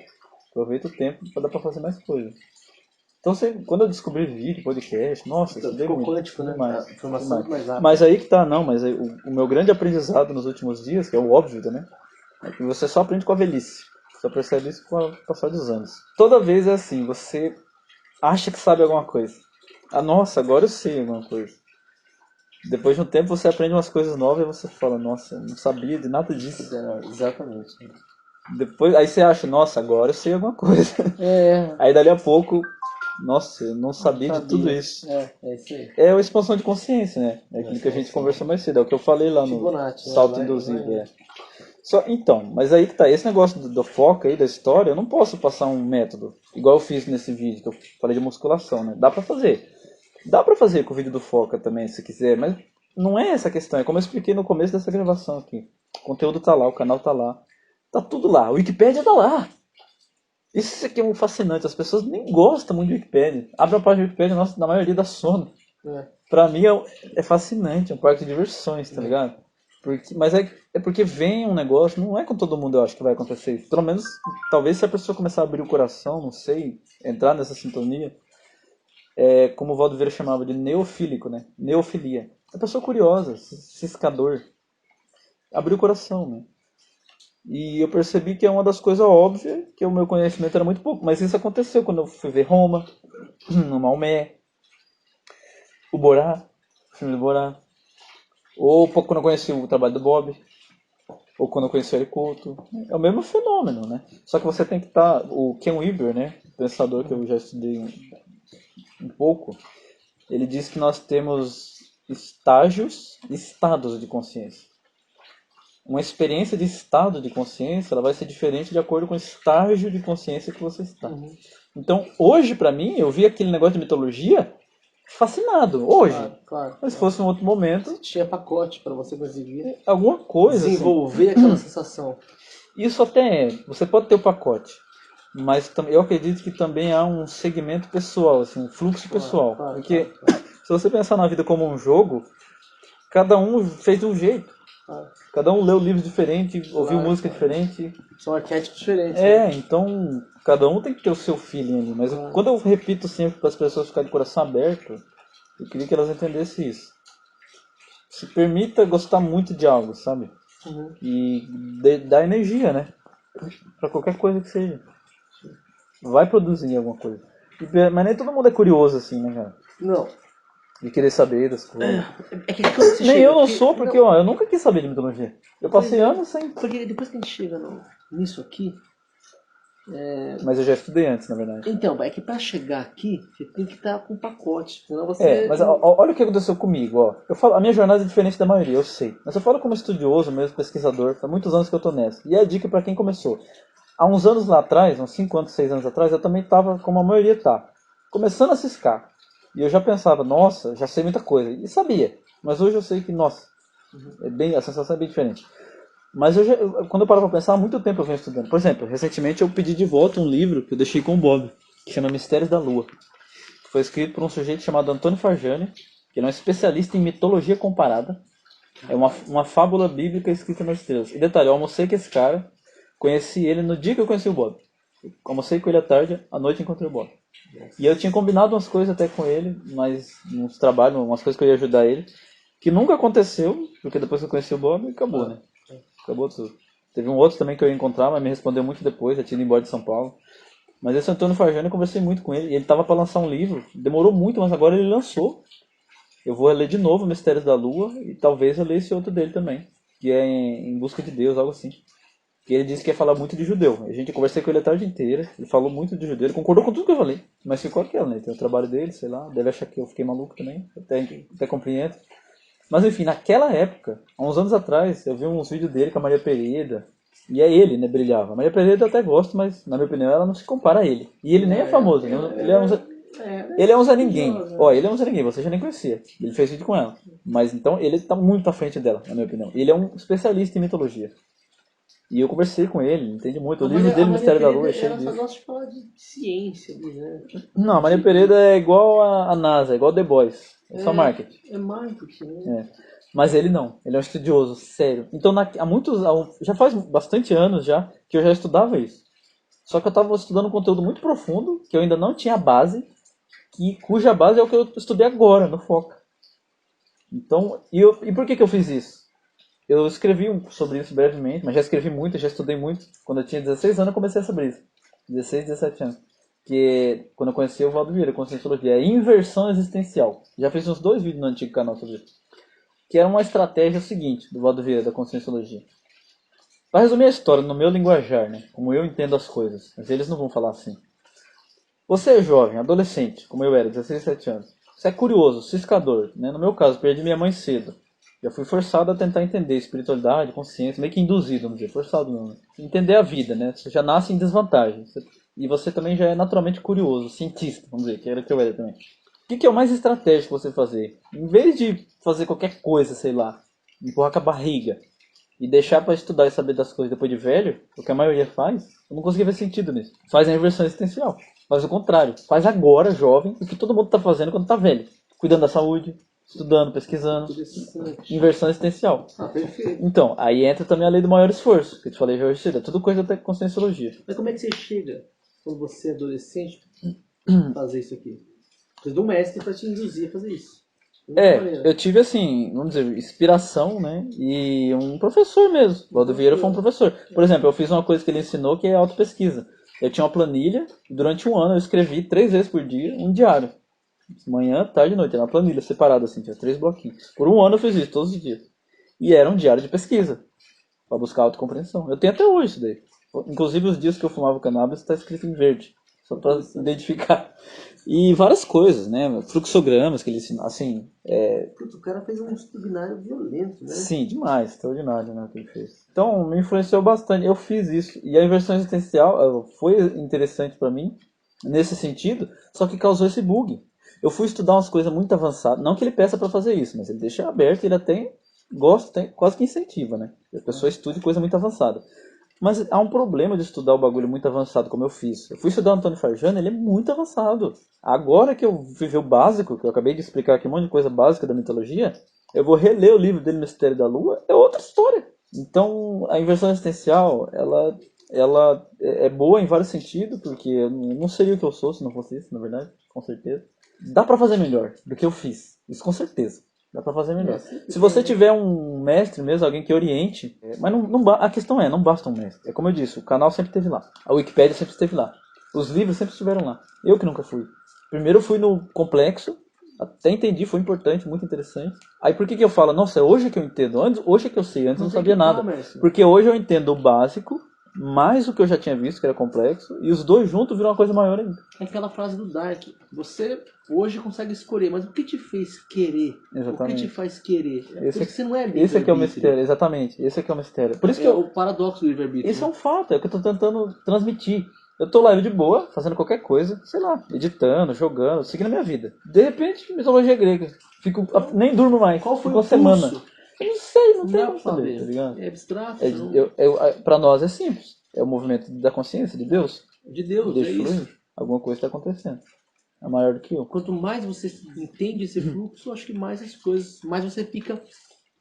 Aproveita o tempo para dar para fazer mais coisas. Então, quando eu descobri vídeo, podcast, nossa, eu estudei Ficou muito. quântico, né? Demais, A informação demais. muito mais rápida. Mas aí que tá, não, mas aí, o meu grande aprendizado nos últimos dias, que é o óbvio também, é que você só aprende com a velhice. Só percebe isso com o passar dos anos. Toda vez é assim, você acha que sabe alguma coisa. Nossa, agora eu sei alguma coisa. Depois de um tempo você aprende umas coisas novas e você fala, nossa, eu não sabia de nada disso. Exatamente. Depois, aí você acha, nossa, agora eu sei alguma coisa. Aí dali a pouco, nossa, eu não sabia de tudo isso. É isso aí. É a expansão de consciência, né? É aquilo que a gente conversou mais cedo, é o que eu falei lá no Fibonacci, né? salto Vai- induzido. vai- É. Então, mas aí que tá, esse negócio do foco aí, da história, eu não posso passar um método, igual eu fiz nesse vídeo, que eu falei de musculação, né? Dá pra fazer. Dá pra fazer com o vídeo do Foca também, se quiser, mas não é essa a questão, é como eu expliquei no começo dessa gravação aqui. O conteúdo tá lá, o canal tá lá, tá tudo lá, o Wikipédia tá lá. Isso aqui é um fascinante, as pessoas nem gostam muito de Wikipédia. Abre a página do Wikipédia, nossa, na maioria dá sono. É. Pra mim é fascinante, é um parque de diversões, tá ligado? Mas é porque vem um negócio, não é com todo mundo eu acho que vai acontecer isso. Pelo menos, talvez se a pessoa começar a abrir o coração, não sei, entrar nessa sintonia, como o Valdo Vieira chamava de neofílico, né? Neofilia. É pessoa curiosa, ciscador. Abrir o coração, né? E eu percebi que é uma das coisas óbvias, que o meu conhecimento era muito pouco, mas isso aconteceu quando eu fui ver Roma, no Maomé, o Borá, o filme do Borá, ou quando eu conheci o trabalho do Bob, ou quando eu conheci o Eric Couto. É o mesmo fenômeno, né? Só que você tem que estar... O Ken Wilber, né? Pensador que eu já estudei um pouco, ele diz que nós temos estágios e estados de consciência. Uma experiência de estado de consciência, ela vai ser diferente de acordo com o estágio de consciência que você está. Então, hoje, pra mim, eu vi aquele negócio de mitologia fascinado. Hoje. Claro. Mas se fosse um outro momento, Tinha pacote pra você conseguir alguma coisa. desenvolver aquela sensação. Isso até é. Você pode ter o pacote. Mas eu acredito que também há um segmento pessoal, assim, um fluxo pessoal. Porque se você pensar na vida como um jogo, cada um fez de um jeito. Cada um leu livros diferentes, ouviu música diferente. São arquétipos diferentes. Então cada um tem que ter o seu feeling ali. Mas quando eu repito sempre para as pessoas ficarem de coração aberto, eu queria que elas entendessem isso. Se permita gostar muito de algo, sabe? E dá energia, né? Para qualquer coisa que seja. Vai produzir alguma coisa. Mas nem todo mundo é curioso assim, né, cara? Não. De querer saber das coisas. É que quando você Nem chega eu não aqui- sou, porque eu nunca quis saber de mitologia. Eu passei anos sem. Porque depois que a gente chega nisso aqui... Mas eu já estudei antes, na verdade. Então, é que pra chegar aqui, você tem que estar com pacote. Senão você... Mas olha o que aconteceu comigo, ó. Eu falo, a minha jornada é diferente da maioria, eu sei. Mas eu falo como estudioso mesmo, pesquisador, faz muitos anos que eu tô nessa. E é a dica pra quem começou. Há uns anos lá atrás, uns 5 anos, 6 anos atrás, eu também tava como a maioria tá. Começando a ciscar. E eu já pensava, nossa, já sei muita coisa. E sabia. Mas hoje eu sei que, nossa, a sensação é bem diferente. Mas quando eu paro pra pensar, há muito tempo eu venho estudando. Por exemplo, recentemente eu pedi de volta um livro que eu deixei com o Bob, que chama Mistérios da Lua. Que foi escrito por um sujeito chamado Antônio Farjani, que ele é um especialista em mitologia comparada. É uma fábula bíblica escrita nas estrelas. E detalhe, eu almocei com esse cara, conheci ele no dia que eu conheci o Bob. Eu almocei com ele à tarde, à noite encontrei o Bob. E eu tinha combinado umas coisas até com ele, mas uns trabalhos, umas coisas que eu ia ajudar ele, que nunca aconteceu, porque depois que eu conheci o Bob, acabou, né? Acabou tudo. Teve um outro também que eu ia encontrar, mas me respondeu muito depois, já tinha ido embora de São Paulo. Mas esse Antônio Farjani eu conversei muito com ele, e ele estava para lançar um livro, demorou muito, mas agora ele lançou. Eu vou ler de novo Mistérios da Lua, e talvez eu leia esse outro dele também, que é Em Busca de Deus, algo assim. Que ele disse que ia falar muito de judeu. A gente conversei com ele a tarde inteira, ele falou muito de judeu, ele concordou com tudo que eu falei, mas ficou aquela, né? Tem o trabalho dele, sei lá, deve achar que eu fiquei maluco também, até compreendo. Mas enfim, naquela época, há uns anos atrás, eu vi uns vídeos dele com a Maria Pereira, e é ele, né, brilhava. A Maria Pereira eu até gosto, mas na minha opinião ela não se compara a ele. E ele nem é famoso, né? Ele é um Zé Ninguém. Ó, ele é um Zé Ninguém, você já nem conhecia. Ele fez vídeo com ela. Mas então ele tá muito à frente dela, na minha opinião. Ele é um especialista em mitologia. E eu conversei com ele entende muito. O livro dele, Mistério da Lua, é cheio ela só disso. gosta de falar de ciência ali, né? Não, a Maria Pereira é igual a NASA, é igual The Boys. É só marketing. É marketing, né? É. Mas ele não, ele é um estudioso, sério. Então, já faz bastante anos já que eu já estudava isso. Só que eu estava estudando um conteúdo muito profundo, que eu ainda não tinha base, cuja base é o que eu estudei agora, no Foca. Então, e por que eu fiz isso? Eu escrevi sobre isso brevemente, mas já escrevi muito, já estudei muito. Quando eu tinha 16 anos, eu comecei sobre isso. 16, 17 anos. Que quando eu conheci o Valdo Vieira, Conscienciologia, é inversão existencial. Já fiz uns 2 vídeos no antigo canal sobre isso. Que era uma estratégia seguinte do Valdo Vieira, da Conscienciologia. Para resumir a história no meu linguajar, né, como eu entendo as coisas, mas eles não vão falar assim. Você é jovem, adolescente, como eu era, 16, 17 anos. Você é curioso, ciscador, né? No meu caso, perdi minha mãe cedo. Já fui forçado a tentar entender espiritualidade, consciência, meio que induzido, vamos dizer, forçado não, né? Entender a vida, né? Você já nasce em desvantagem. E você também já é naturalmente curioso, cientista, vamos dizer, que era o que eu era também. O que é o mais estratégico você fazer? Em vez de fazer qualquer coisa, sei lá, empurrar com a barriga e deixar para estudar e saber das coisas depois de velho, o que a maioria faz, eu não consegui ver sentido nisso. Faz a inversão existencial. Faz o contrário. Faz agora, jovem, o que todo mundo está fazendo quando está velho. Cuidando da saúde, estudando, pesquisando. Inversão existencial. Perfeito. Então, aí entra também a lei do maior esforço, que eu te falei já hoje cedo. É tudo coisa da conscienciologia. Mas como é que você chega, quando você é adolescente, a fazer isso aqui? Precisa de um mestre para te induzir a fazer isso. Eu tive assim, vamos dizer, inspiração, né? E um professor mesmo. O Valdo Vieira foi um professor. Por exemplo, eu fiz uma coisa que ele ensinou que é autopesquisa. Eu tinha uma planilha, e durante um ano eu escrevi 3 vezes por dia um diário. Manhã, tarde e noite, era uma planilha separada assim, tinha 3 bloquinhos. Por um ano eu fiz isso, todos os dias. E era um diário de pesquisa, para buscar autocompreensão. Eu tenho até hoje isso daí. Inclusive os dias que eu fumava cannabis está escrito em verde, só para identificar. E várias coisas, né? Fluxogramas que ele ensinou, assim... O cara fez um estudo binário violento, né? Sim, demais, extraordinário, né, o que ele fez. Então, me influenciou bastante, eu fiz isso. E a inversão existencial foi interessante para mim, nesse sentido, só que causou esse bug. Eu fui estudar umas coisas muito avançadas, não que ele peça para fazer isso, mas ele deixa aberto e ele até gosta, quase que incentiva, né? Que a pessoa estude coisa muito avançada. Mas há um problema de estudar o bagulho muito avançado como eu fiz. Eu fui estudar o Antônio Farjani, ele é muito avançado. Agora que eu vivi o básico, que eu acabei de explicar aqui um monte de coisa básica da mitologia, eu vou reler o livro dele, Mistério da Lua, é outra história. Então, a inversão existencial, ela é boa em vários sentidos, porque eu não seria o que eu sou se não fosse isso, na verdade, com certeza. Dá pra fazer melhor do que eu fiz, isso com certeza. Dá pra fazer melhor. Se você tiver um mestre mesmo, alguém que oriente, mas a questão não basta um mestre. É como eu disse, o canal sempre esteve lá. A Wikipédia sempre esteve lá. Os livros sempre estiveram lá. Eu que nunca fui. Primeiro eu fui no complexo, até entendi, foi importante, muito interessante. Aí por que eu falo, nossa, hoje é que eu entendo, hoje é que eu sei, antes eu não sabia nada. Porque hoje eu entendo o básico, mais o que eu já tinha visto, que era complexo, e os dois juntos viram uma coisa maior ainda. É aquela frase do Dark, você hoje consegue escolher, mas o que te fez querer? Exatamente. O que te faz querer? Esse, porque você não é livre-arbítrio. Esse aqui é o mistério, exatamente. Esse aqui é o mistério. Por isso que o paradoxo do livre-arbítrio. Esse é um fato, é o que eu estou tentando transmitir. Eu tô lá de boa, fazendo qualquer coisa, sei lá, editando, jogando, seguindo a minha vida. De repente, mitologia grega. Nem durmo mais. Qual foi Ficou o semana. pulso? Eu não sei, não Não tem dá como pra saber, saber. tá ligado? É abstrato, É, pra nós é simples. É o movimento da consciência de Deus. de Deus, Deixa é isso. fluir. Alguma coisa está acontecendo. É maior do que eu. Quanto mais você entende esse fluxo, acho que mais as coisas, mais você fica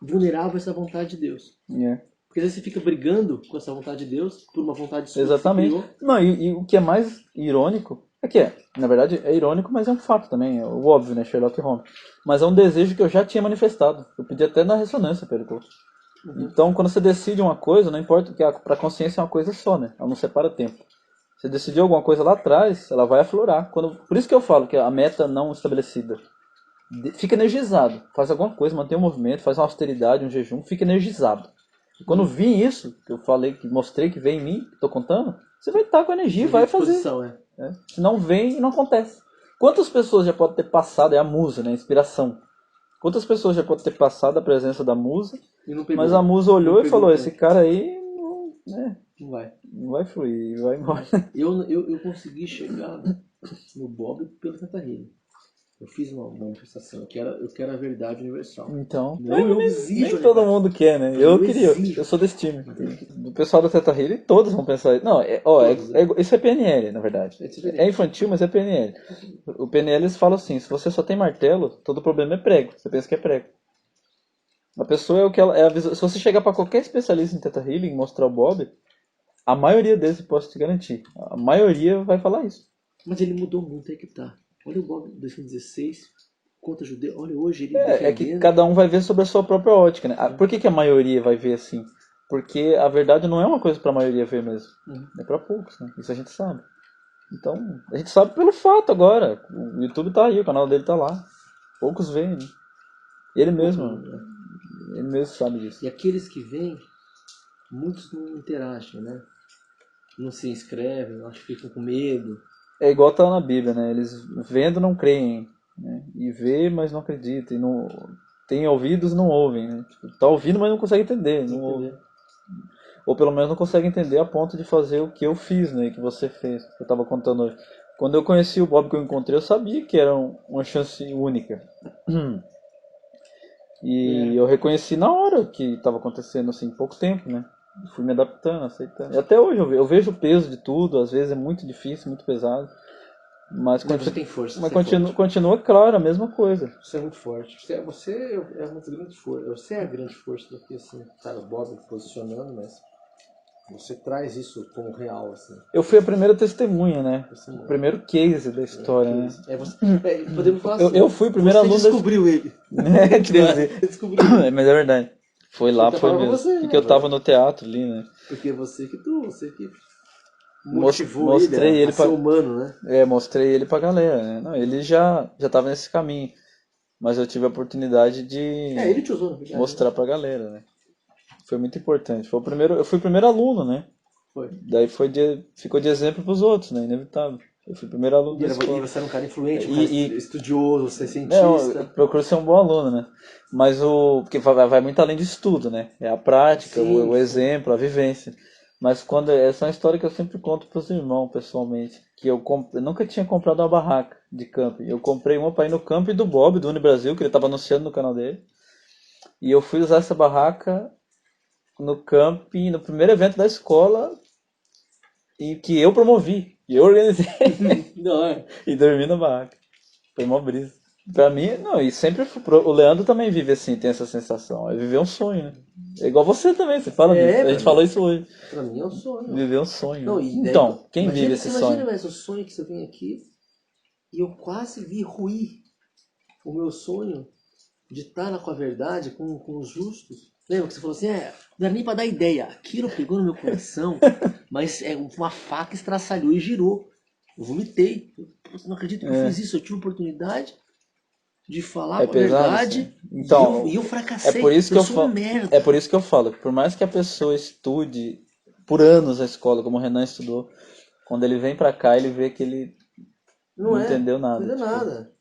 vulnerável a essa vontade de Deus. É. Porque às vezes você fica brigando com essa vontade de Deus, por uma vontade sua Exatamente. que você criou. Não, e o que é mais irônico é que na verdade, é irônico, mas é um fato também, é o óbvio, né, Sherlock Holmes. Mas é um desejo que eu já tinha manifestado. Eu pedi até na ressonância pelo corpo. Então, quando você decide uma coisa, não importa que pra consciência é uma coisa só, né? Ela não separa tempo. Você decidiu alguma coisa lá atrás, ela vai aflorar. Por isso que eu falo que a meta não estabelecida. Fica energizado. Faz alguma coisa, mantém o movimento, faz uma austeridade, um jejum, fica energizado. E quando vir isso, que eu falei, que mostrei que vem em mim, que tô contando, você vai estar com energia e vai fazer. É. Se não vem, não acontece. Quantas pessoas já podem ter passado, é a musa, né? A inspiração. Quantas pessoas já podem ter passado a presença da musa, mas a musa olhou e falou, esse cara aí não vai fluir, vai embora. Eu consegui chegar no Bob pelo Teta Healing. Eu fiz uma manifestação, eu quero a verdade universal. Então, Não, eu exijo. nem todo mundo quer, né? Eu queria, exijo. eu sou desse time. O pessoal do Teta Healing, todos vão pensar. Não, isso é PNL, na verdade. É infantil, mas é PNL. O PNL eles falam assim: se você só tem martelo, todo problema é prego. Você pensa que é prego. A pessoa é o que ela. Se você chegar para qualquer especialista em Teta Healing e mostrar o Bob, a maioria deles, posso te garantir, a maioria vai falar isso. Mas ele mudou muito, aí que tá. Olha o Bob de 2016, contra judeu. Olha hoje ele É que cada um vai ver sobre a sua própria ótica, né? Por que a maioria vai ver assim? Porque a verdade não é uma coisa para a maioria ver mesmo. É para poucos, né? Isso a gente sabe. Então, a gente sabe pelo fato agora. O YouTube tá aí, o canal dele tá lá. Poucos veem, né? Ele mesmo sabe disso. E aqueles que vêm, muitos não interagem, né? Não se inscrevem, acho que ficam com medo. É igual tá na Bíblia, né? Eles vendo não creem, né? E vê, mas não acreditam. E não tem ouvidos e não ouvem, né? Tipo, tá ouvindo, mas não consegue entender. Não ouve. Ou pelo menos não consegue entender a ponto de fazer o que eu fiz, né? Que você fez, que eu tava contando hoje. Quando eu conheci o Bob que eu encontrei, eu sabia que era uma chance única. E eu reconheci na hora que estava acontecendo, assim, em pouco tempo, né? Fui me adaptando, aceitando. E até hoje eu vejo o peso de tudo, às vezes é muito difícil, muito pesado. Mas você tem força. Mas continua claro, a mesma coisa. Você é muito forte. Você é uma grande força. Você é a grande força daqui, assim. Tá o Bob posicionando, mas você traz isso como real, assim. Eu fui a primeira testemunha, né? O primeiro case da história, né? Podemos falar assim. Eu fui o primeiro aluno. Você descobriu ele. Quer dizer, descobriu. Mas é verdade. Foi lá, foi mesmo. Você, porque eu tava no teatro ali, né? Porque você que mostrei ele a ser humano, né? Mostrei ele pra galera, né? Não, ele já tava nesse caminho. Mas eu tive a oportunidade de ele te usou, na verdade, mostrar pra galera, né? Foi muito importante. Eu fui o primeiro aluno, né? Foi. Daí ficou de exemplo pros outros, né? Inevitável. Eu fui o primeiro aluno da escola. E você era um cara influente, um cara estudioso, você é cientista. Eu procuro ser um bom aluno, né? Mas porque vai muito além de estudo, né? É a prática, o exemplo, a vivência. Mas essa é uma história que eu sempre conto pros irmãos, pessoalmente. Que eu nunca tinha comprado uma barraca de camping. Eu comprei uma para ir no camping do Bob, do Unibrasil, que ele estava anunciando no canal dele. E eu fui usar essa barraca no camping, no primeiro evento da escola, e que eu promovi. E eu organizei. E dormi na barraca. Foi uma brisa. Pra mim, não, e sempre o Leandro também vive assim, tem essa sensação. É viver um sonho, né? É igual você também, você fala disso. A gente falou isso hoje. Pra mim é um sonho. Viver um sonho. Não, então, quem vive esse sonho? Imagina mais um sonho que você vem aqui e eu quase vi ruir o meu sonho de estar com a verdade, com os justos. Lembra que você falou assim, não era nem pra dar ideia. Aquilo pegou no meu coração, mas uma faca estraçalhou e girou. Eu vomitei. Eu não acredito que eu fiz isso. Eu tive a oportunidade de falar a verdade, assim. Então, e eu fracassei. É por isso que eu sou um merda. É por isso que eu falo, por mais que a pessoa estude por anos a escola, como o Renan estudou, quando ele vem pra cá, ele vê que ele não entendeu nada. Não entendeu nada.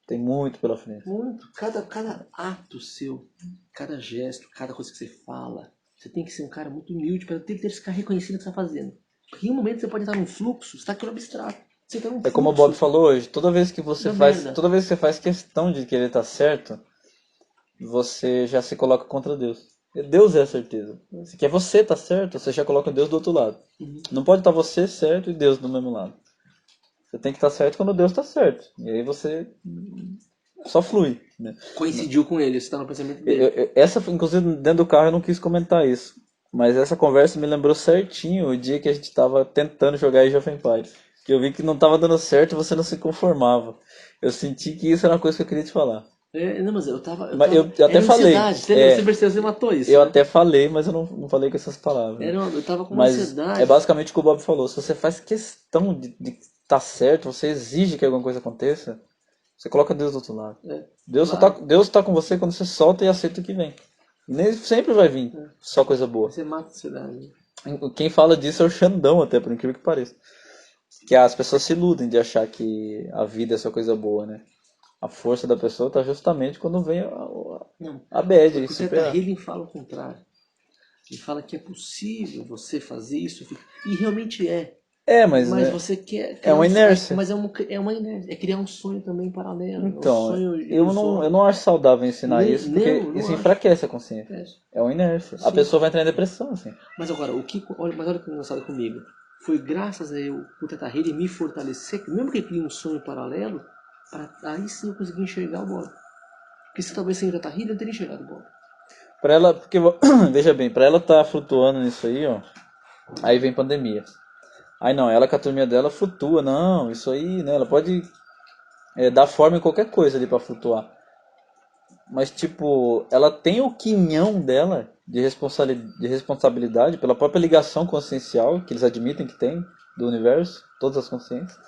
Tem muito pela frente. Muito. Cada ato seu, cada gesto, cada coisa que você fala, você tem que ser um cara muito humilde para ter que ficar reconhecendo o que você está fazendo. Porque em um momento você pode estar num fluxo, você está aqui no abstrato. Você está num É como o fluxo Bob falou hoje, toda vez que da merda. você faz questão de querer estar certo, você já se coloca contra Deus. Deus é a certeza. Se quer você estar certo, você já coloca Deus do outro lado. Não pode estar você certo e Deus do mesmo lado. Você tem que estar certo quando Deus está certo. E aí você só flui, né? Coincidiu com ele, você está no pensamento dele. Essa, inclusive, dentro do carro eu não quis comentar isso. Mas essa conversa me lembrou certinho o dia que a gente estava tentando jogar Age of Empires. Que eu vi que não estava dando certo e você não se conformava. Eu senti que isso era uma coisa que eu queria te falar. Não, mas eu tava. Mas eu até Era falei. ansiedade. Você lembra? Você percebeu, você matou isso, Eu né? até falei, mas eu não falei com essas palavras. Eu tava com uma Mas é ansiedade. basicamente o que o Bob falou. Se você faz questão de estar certo, você exige que alguma coisa aconteça, você coloca Deus do outro lado. Deus Claro. Deus tá com você quando você solta e aceita o que vem. Nem sempre vai vir só coisa boa. Você mata a ansiedade. Quem fala disso é o Xandão, até, por incrível que pareça. Que as pessoas se iludem de achar que a vida é só coisa boa, né? A força da pessoa tá justamente quando vem Não. a bad, O Teta superar. Healing fala o contrário. Ele fala que é possível você fazer isso. E realmente é. Mas Mas você quer é criar uma inércia. Mas é uma inércia. É criar um sonho também paralelo. Um Então, sonho eu ilusório. não acho saudável ensinar isso, porque Não isso acho. enfraquece a consciência. É uma inércia. A Sim. pessoa vai entrar em depressão, assim. Mas agora, olha o que é engraçado comigo. Foi graças a eu, o Teta Healing me fortalecer, mesmo que ele crie um sonho paralelo, para aí sim eu conseguir enxergar o Bob. Porque se talvez sem o Teta Healing eu não teria enxergado o Bob. Pra ela, porque, veja bem, pra ela tá flutuando nisso aí, ó, aí vem pandemia. Aí não, ela com a turminha dela flutua, não, isso aí, né, ela pode dar forma em qualquer coisa ali pra flutuar. Mas, tipo, ela tem o quinhão dela de responsabilidade pela própria ligação consciencial, que eles admitem que tem, do universo, todas as consciências.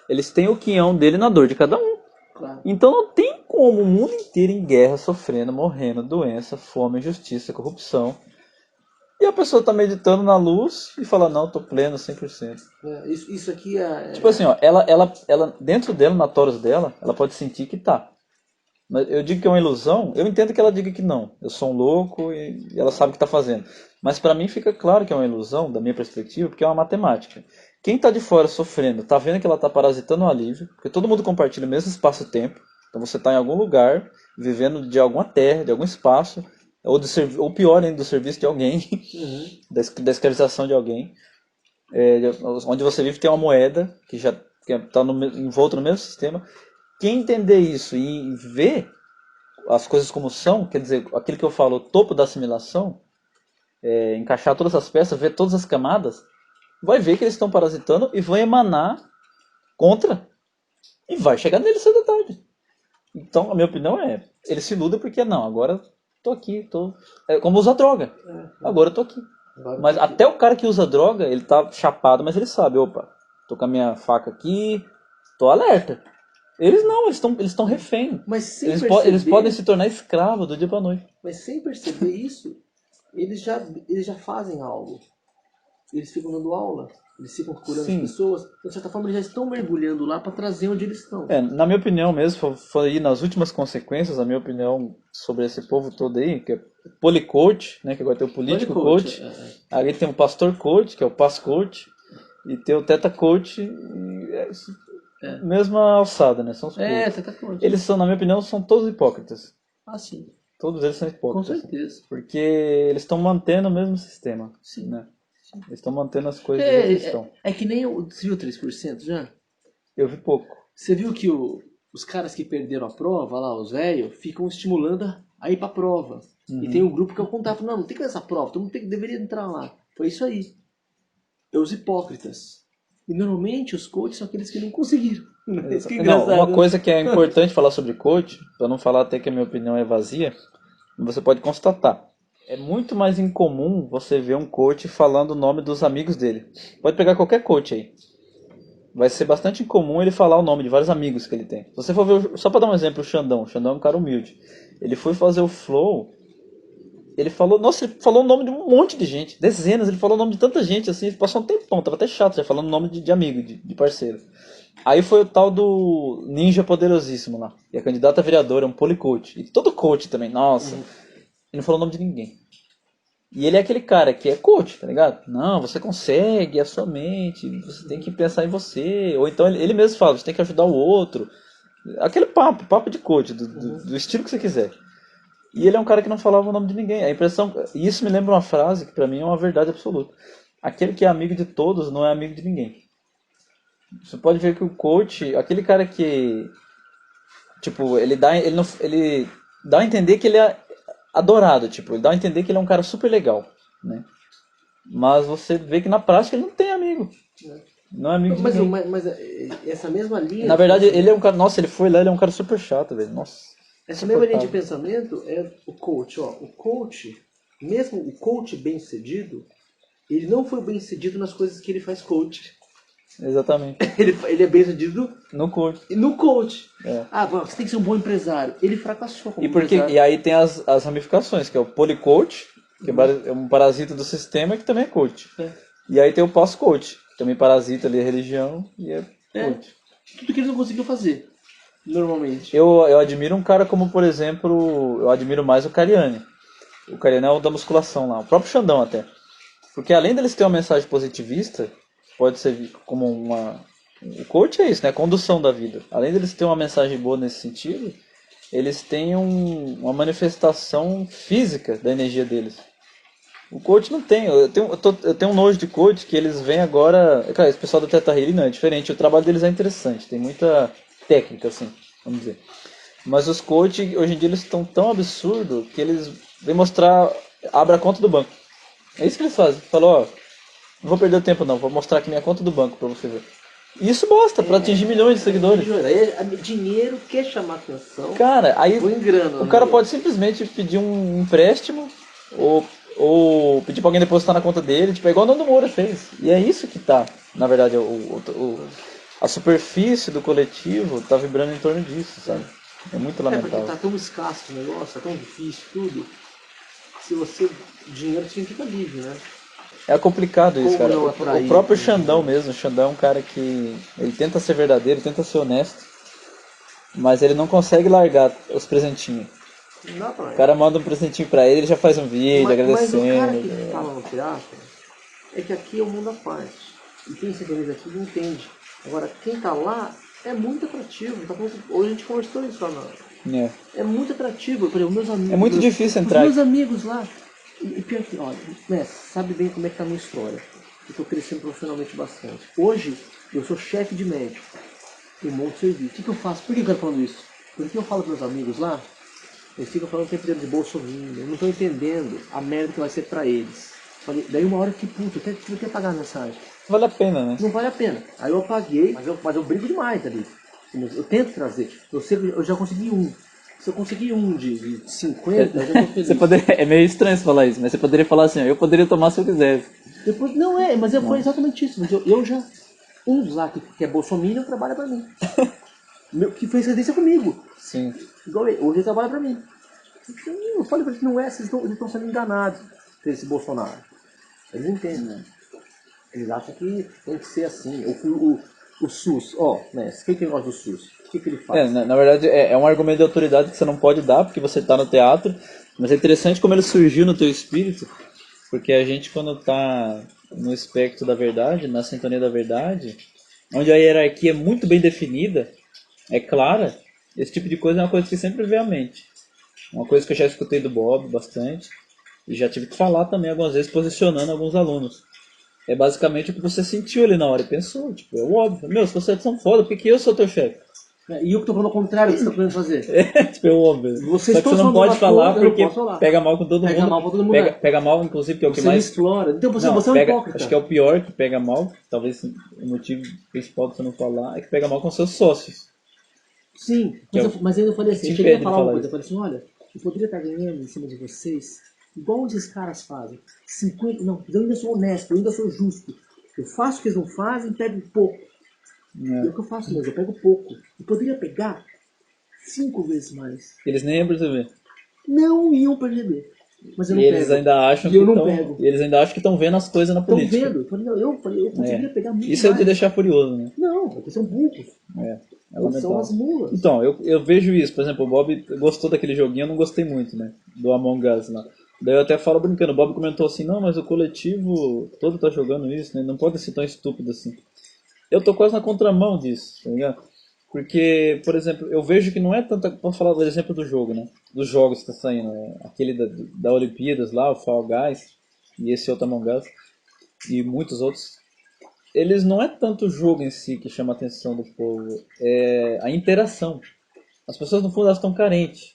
Eles têm o quinhão dele na dor de cada um. Claro. Então não tem como o mundo inteiro em guerra, sofrendo, morrendo, doença, fome, injustiça, corrupção. E a pessoa tá meditando na luz e fala, não, tô pleno 100%. Isso aqui é. Tipo assim, ó, ela dentro dela, na Taurus dela, ela pode sentir que tá. Mas eu digo que é uma ilusão, eu entendo que ela diga que não. Eu sou um louco e ela sabe o que tá fazendo. Mas pra mim fica claro que é uma ilusão, da minha perspectiva, porque é uma matemática. Quem tá de fora sofrendo, tá vendo que ela tá parasitando o alívio, porque todo mundo compartilha o mesmo espaço-tempo. Então você tá em algum lugar, vivendo de alguma terra, de algum espaço, ou pior ainda, do serviço de alguém, da escravização de alguém. Onde você vive tem uma moeda que já está envolta no mesmo sistema. Quem entender isso e ver as coisas como são, quer dizer, aquilo que eu falo, o topo da assimilação, encaixar todas as peças, ver todas as camadas, vai ver que eles estão parasitando e vão emanar contra e vai chegar neles cedo ou tarde. Então, a minha opinião é, eles se iludem porque não, agora tô aqui, tô... É como usar droga. Agora eu tô aqui. Mas até o cara que usa droga, ele tá chapado, mas ele sabe, opa, tô com a minha faca aqui, tô alerta. Eles não, eles estão refém. Mas sem Eles perceber. podem se tornar escravos do dia pra noite. Mas sem perceber isso, eles já fazem algo. Eles ficam dando aula, eles ficam curando as Sim. pessoas. Então, de certa forma, eles já estão mergulhando lá para trazer onde eles estão. Na minha opinião mesmo, foi ir nas últimas consequências, a minha opinião sobre esse povo todo aí, que é policoach, né, que agora tem o político coach, aí tem o pastor coach, que é o pass coach, e tem o teta coach, mesma alçada, né, são os coaches. Teta coach. Eles são, na minha opinião, são todos hipócritas. Ah, sim. Todos eles são hipócritas. Com certeza. Porque eles estão mantendo o mesmo sistema. Sim. Né? Eles estão mantendo as coisas do jeito que estão. É que nem você viu o 3% já? Eu vi pouco. Você viu que os caras que perderam a prova, lá, os velhos, ficam estimulando a ir pra prova. E tem um grupo que é o contato, não tem que fazer essa prova, todo mundo deveria entrar lá. Foi isso aí. É os hipócritas. E normalmente os coaches são aqueles que não conseguiram. Isso que é engraçado. Não, uma coisa que é importante falar sobre coach, para não falar até que a minha opinião é vazia, você pode constatar. É muito mais incomum você ver um coach falando o nome dos amigos dele. Pode pegar qualquer coach aí. Vai ser bastante incomum ele falar o nome de vários amigos que ele tem. Se você for ver, só para dar um exemplo, o Xandão é um cara humilde. Ele foi fazer o flow, ele falou o nome de um monte de gente, dezenas, ele falou o nome de tanta gente, assim, ele passou um tempão, tava até chato já falando o nome de amigo, de parceiro. Aí foi o tal do ninja poderosíssimo lá, que é candidato a vereador, é um policoach, e todo coach também, nossa, ele não falou o nome de ninguém. E ele é aquele cara que é coach, tá ligado? Não, você consegue, é a sua mente, você tem que pensar em você. Ou então ele mesmo fala, você tem que ajudar o outro. Aquele papo de coach, do estilo que você quiser. E ele é um cara que não falava o nome de ninguém. A impressão, e isso me lembra uma frase que pra mim é uma verdade absoluta. Aquele que é amigo de todos não é amigo de ninguém. Você pode ver que o coach, aquele cara que, tipo, ele dá a entender que ele é adorado, tipo, ele dá a entender que ele é um cara super legal, né? Mas você vê que na prática ele não tem amigo. Não é amigo de Mas, ninguém. essa mesma linha Na de verdade, pensamento, ele é um cara, nossa, ele foi lá, ele é um cara super chato, velho. Nossa. essa mesma linha de insuportável. pensamento é o coach. Ó, o coach, mesmo o coach bem sucedido, ele não foi bem sucedido nas coisas que ele faz coach. Exatamente. Ele é bem sucedido No coach. no coach. É. Ah, você tem que ser um bom empresário. Ele fracassou como E empresário. aí tem as ramificações, que é o polycoach, que é um parasita do sistema que também é coach. É. E aí tem o pós-coach, que também parasita ali a religião e é coach. Tudo que ele não conseguiu fazer, normalmente. Eu admiro um cara como, por exemplo, eu admiro mais o Cariani. O Cariani é o da musculação lá, o próprio Xandão até. Porque além deles ter uma mensagem positivista, pode ser como uma... O coach é isso, né? A condução da vida. Além deles ter uma mensagem boa nesse sentido, eles têm uma manifestação física da energia deles. O coach não tem. Eu tenho um nojo de coach que eles vêm agora... Cara, esse pessoal do Teta Healing não é diferente. O trabalho deles é interessante. Tem muita técnica, assim, vamos dizer. Mas os coaches, hoje em dia, eles estão tão absurdos que eles vêm mostrar... Abre a conta do banco. É isso que eles fazem. Falou, ó, não vou perder tempo não, vou mostrar aqui minha conta do banco pra você ver. E isso basta pra atingir milhões de seguidores. Aí, dinheiro quer chamar atenção. Cara, aí Põe grana o no cara negócio. pode simplesmente pedir um empréstimo ou pedir pra alguém depositar na conta dele, tipo, é igual o Nando Moura fez. E é isso que tá, na verdade, a superfície do coletivo tá vibrando em torno disso, sabe? É muito Porque lamentável. tá tão escasso o negócio, tá tão difícil tudo. Se você. Dinheiro significa livre, né? É complicado isso, Como cara. não O atrair próprio isso? Xandão mesmo, o Xandão é um cara que ele tenta ser verdadeiro, tenta ser honesto, mas ele não consegue largar os presentinhos. Não dá pra O cara manda um presentinho pra ele, ele já faz um vídeo Mas o cara agradecendo. que fala no teatro é que aqui é o mundo à parte. E quem se organiza aqui não entende. Agora, quem tá lá é muito atrativo. Hoje a gente conversou isso lá na. É. É muito atrativo. Por exemplo, meus amigos. É muito difícil entrar. Os meus amigos lá. E pior que, olha, sabe bem como é que tá a minha história. Eu tô crescendo profissionalmente bastante. Hoje, eu sou chefe de médico. Em um monte de serviço. O que eu faço? Por que eu quero falando isso? Porque eu falo para meus amigos lá, eles ficam falando sempre de Bolsonaro. Eu não estou entendendo a merda que vai ser para eles. Daí uma hora que, puta, eu quero pagar a mensagem. Vale a pena, né? Não vale a pena. Aí eu apaguei, mas eu brigo demais ali. Eu tento trazer. Eu já consegui um. Se eu conseguir um de 50, eu já tô feliz. É meio estranho você falar isso, mas você poderia falar assim, ó, eu poderia tomar se eu quisesse. Depois, mas foi exatamente isso. Mas eu já. Um dos lá que é Bolsonaro trabalha para mim. Que fez residência comigo. Sim. Igual ele, hoje ele trabalha para mim. Eu falei pra eles, não é, vocês estão sendo enganados por esse Bolsonaro. Eles entendem, né? Eles acham que tem que ser assim. O SUS, né? Quem que gosta do SUS? O que ele faz? Na verdade, é um argumento de autoridade que você não pode dar, porque você está no teatro, mas é interessante como ele surgiu no teu espírito, porque a gente, quando está no espectro da verdade, na sintonia da verdade, onde a hierarquia é muito bem definida, é clara, esse tipo de coisa é uma coisa que sempre vem à mente. Uma coisa que eu já escutei do Bob bastante, e já tive que falar também algumas vezes, posicionando alguns alunos. É basicamente o que você sentiu ali na hora e pensou, tipo, é o óbvio. Meu, se você é tão foda, por que eu sou teu chefe? E eu que tô falando o contrário do que você tá querendo fazer. Tipo, é óbvio. Vocês Só que você estão não pode falar coisa, eu porque não posso falar. pega mal com todo Pega mundo. mal pra todo mundo, Pega mal, inclusive, que é o que Você me mais... explora. Então você é um pega, hipócrita. acho que é o pior que pega mal, talvez o motivo principal de você não falar, é que pega mal com seus sócios. Sim, mas aí eu falei assim, te eu cheguei a impede de falar uma falar coisa, eu falei assim, olha, eu poderia estar ganhando em cima de vocês, igual esses caras fazem. 50, não, eu ainda sou honesto, eu ainda sou justo. Eu faço o que eles não fazem, pego pouco. É o que eu faço mesmo, eu pego pouco. Eu poderia pegar 5 vezes mais. Eles nem iam perceber. Não iam perceber. Mas eu E não eles pego. ainda acham E que eu não estão. pego. Eles ainda acham que estão vendo as coisas na Estão política. vendo? Eu conseguiria pegar muito Isso é mais. de deixar furioso, né? Não, porque são burros. É Eles são lamentável. as mulas. Então, eu vejo isso. Por exemplo, o Bob gostou daquele joguinho, eu não gostei muito, né? Do Among Us lá. Daí eu até falo brincando, o Bob comentou assim, não, mas o coletivo todo tá jogando isso, né? Não pode ser tão estúpido assim. Eu tô quase na contramão disso, tá ligado? Porque, por exemplo, eu vejo que não é tanta. Vamos falar do exemplo do jogo, né? Dos jogos que tá saindo, né? Aquele da Olimpíadas lá, o Fall Guys, e esse outro Among Us, e muitos outros. Eles não é tanto o jogo em si que chama a atenção do povo, é a interação. As pessoas no fundo elas estão carentes.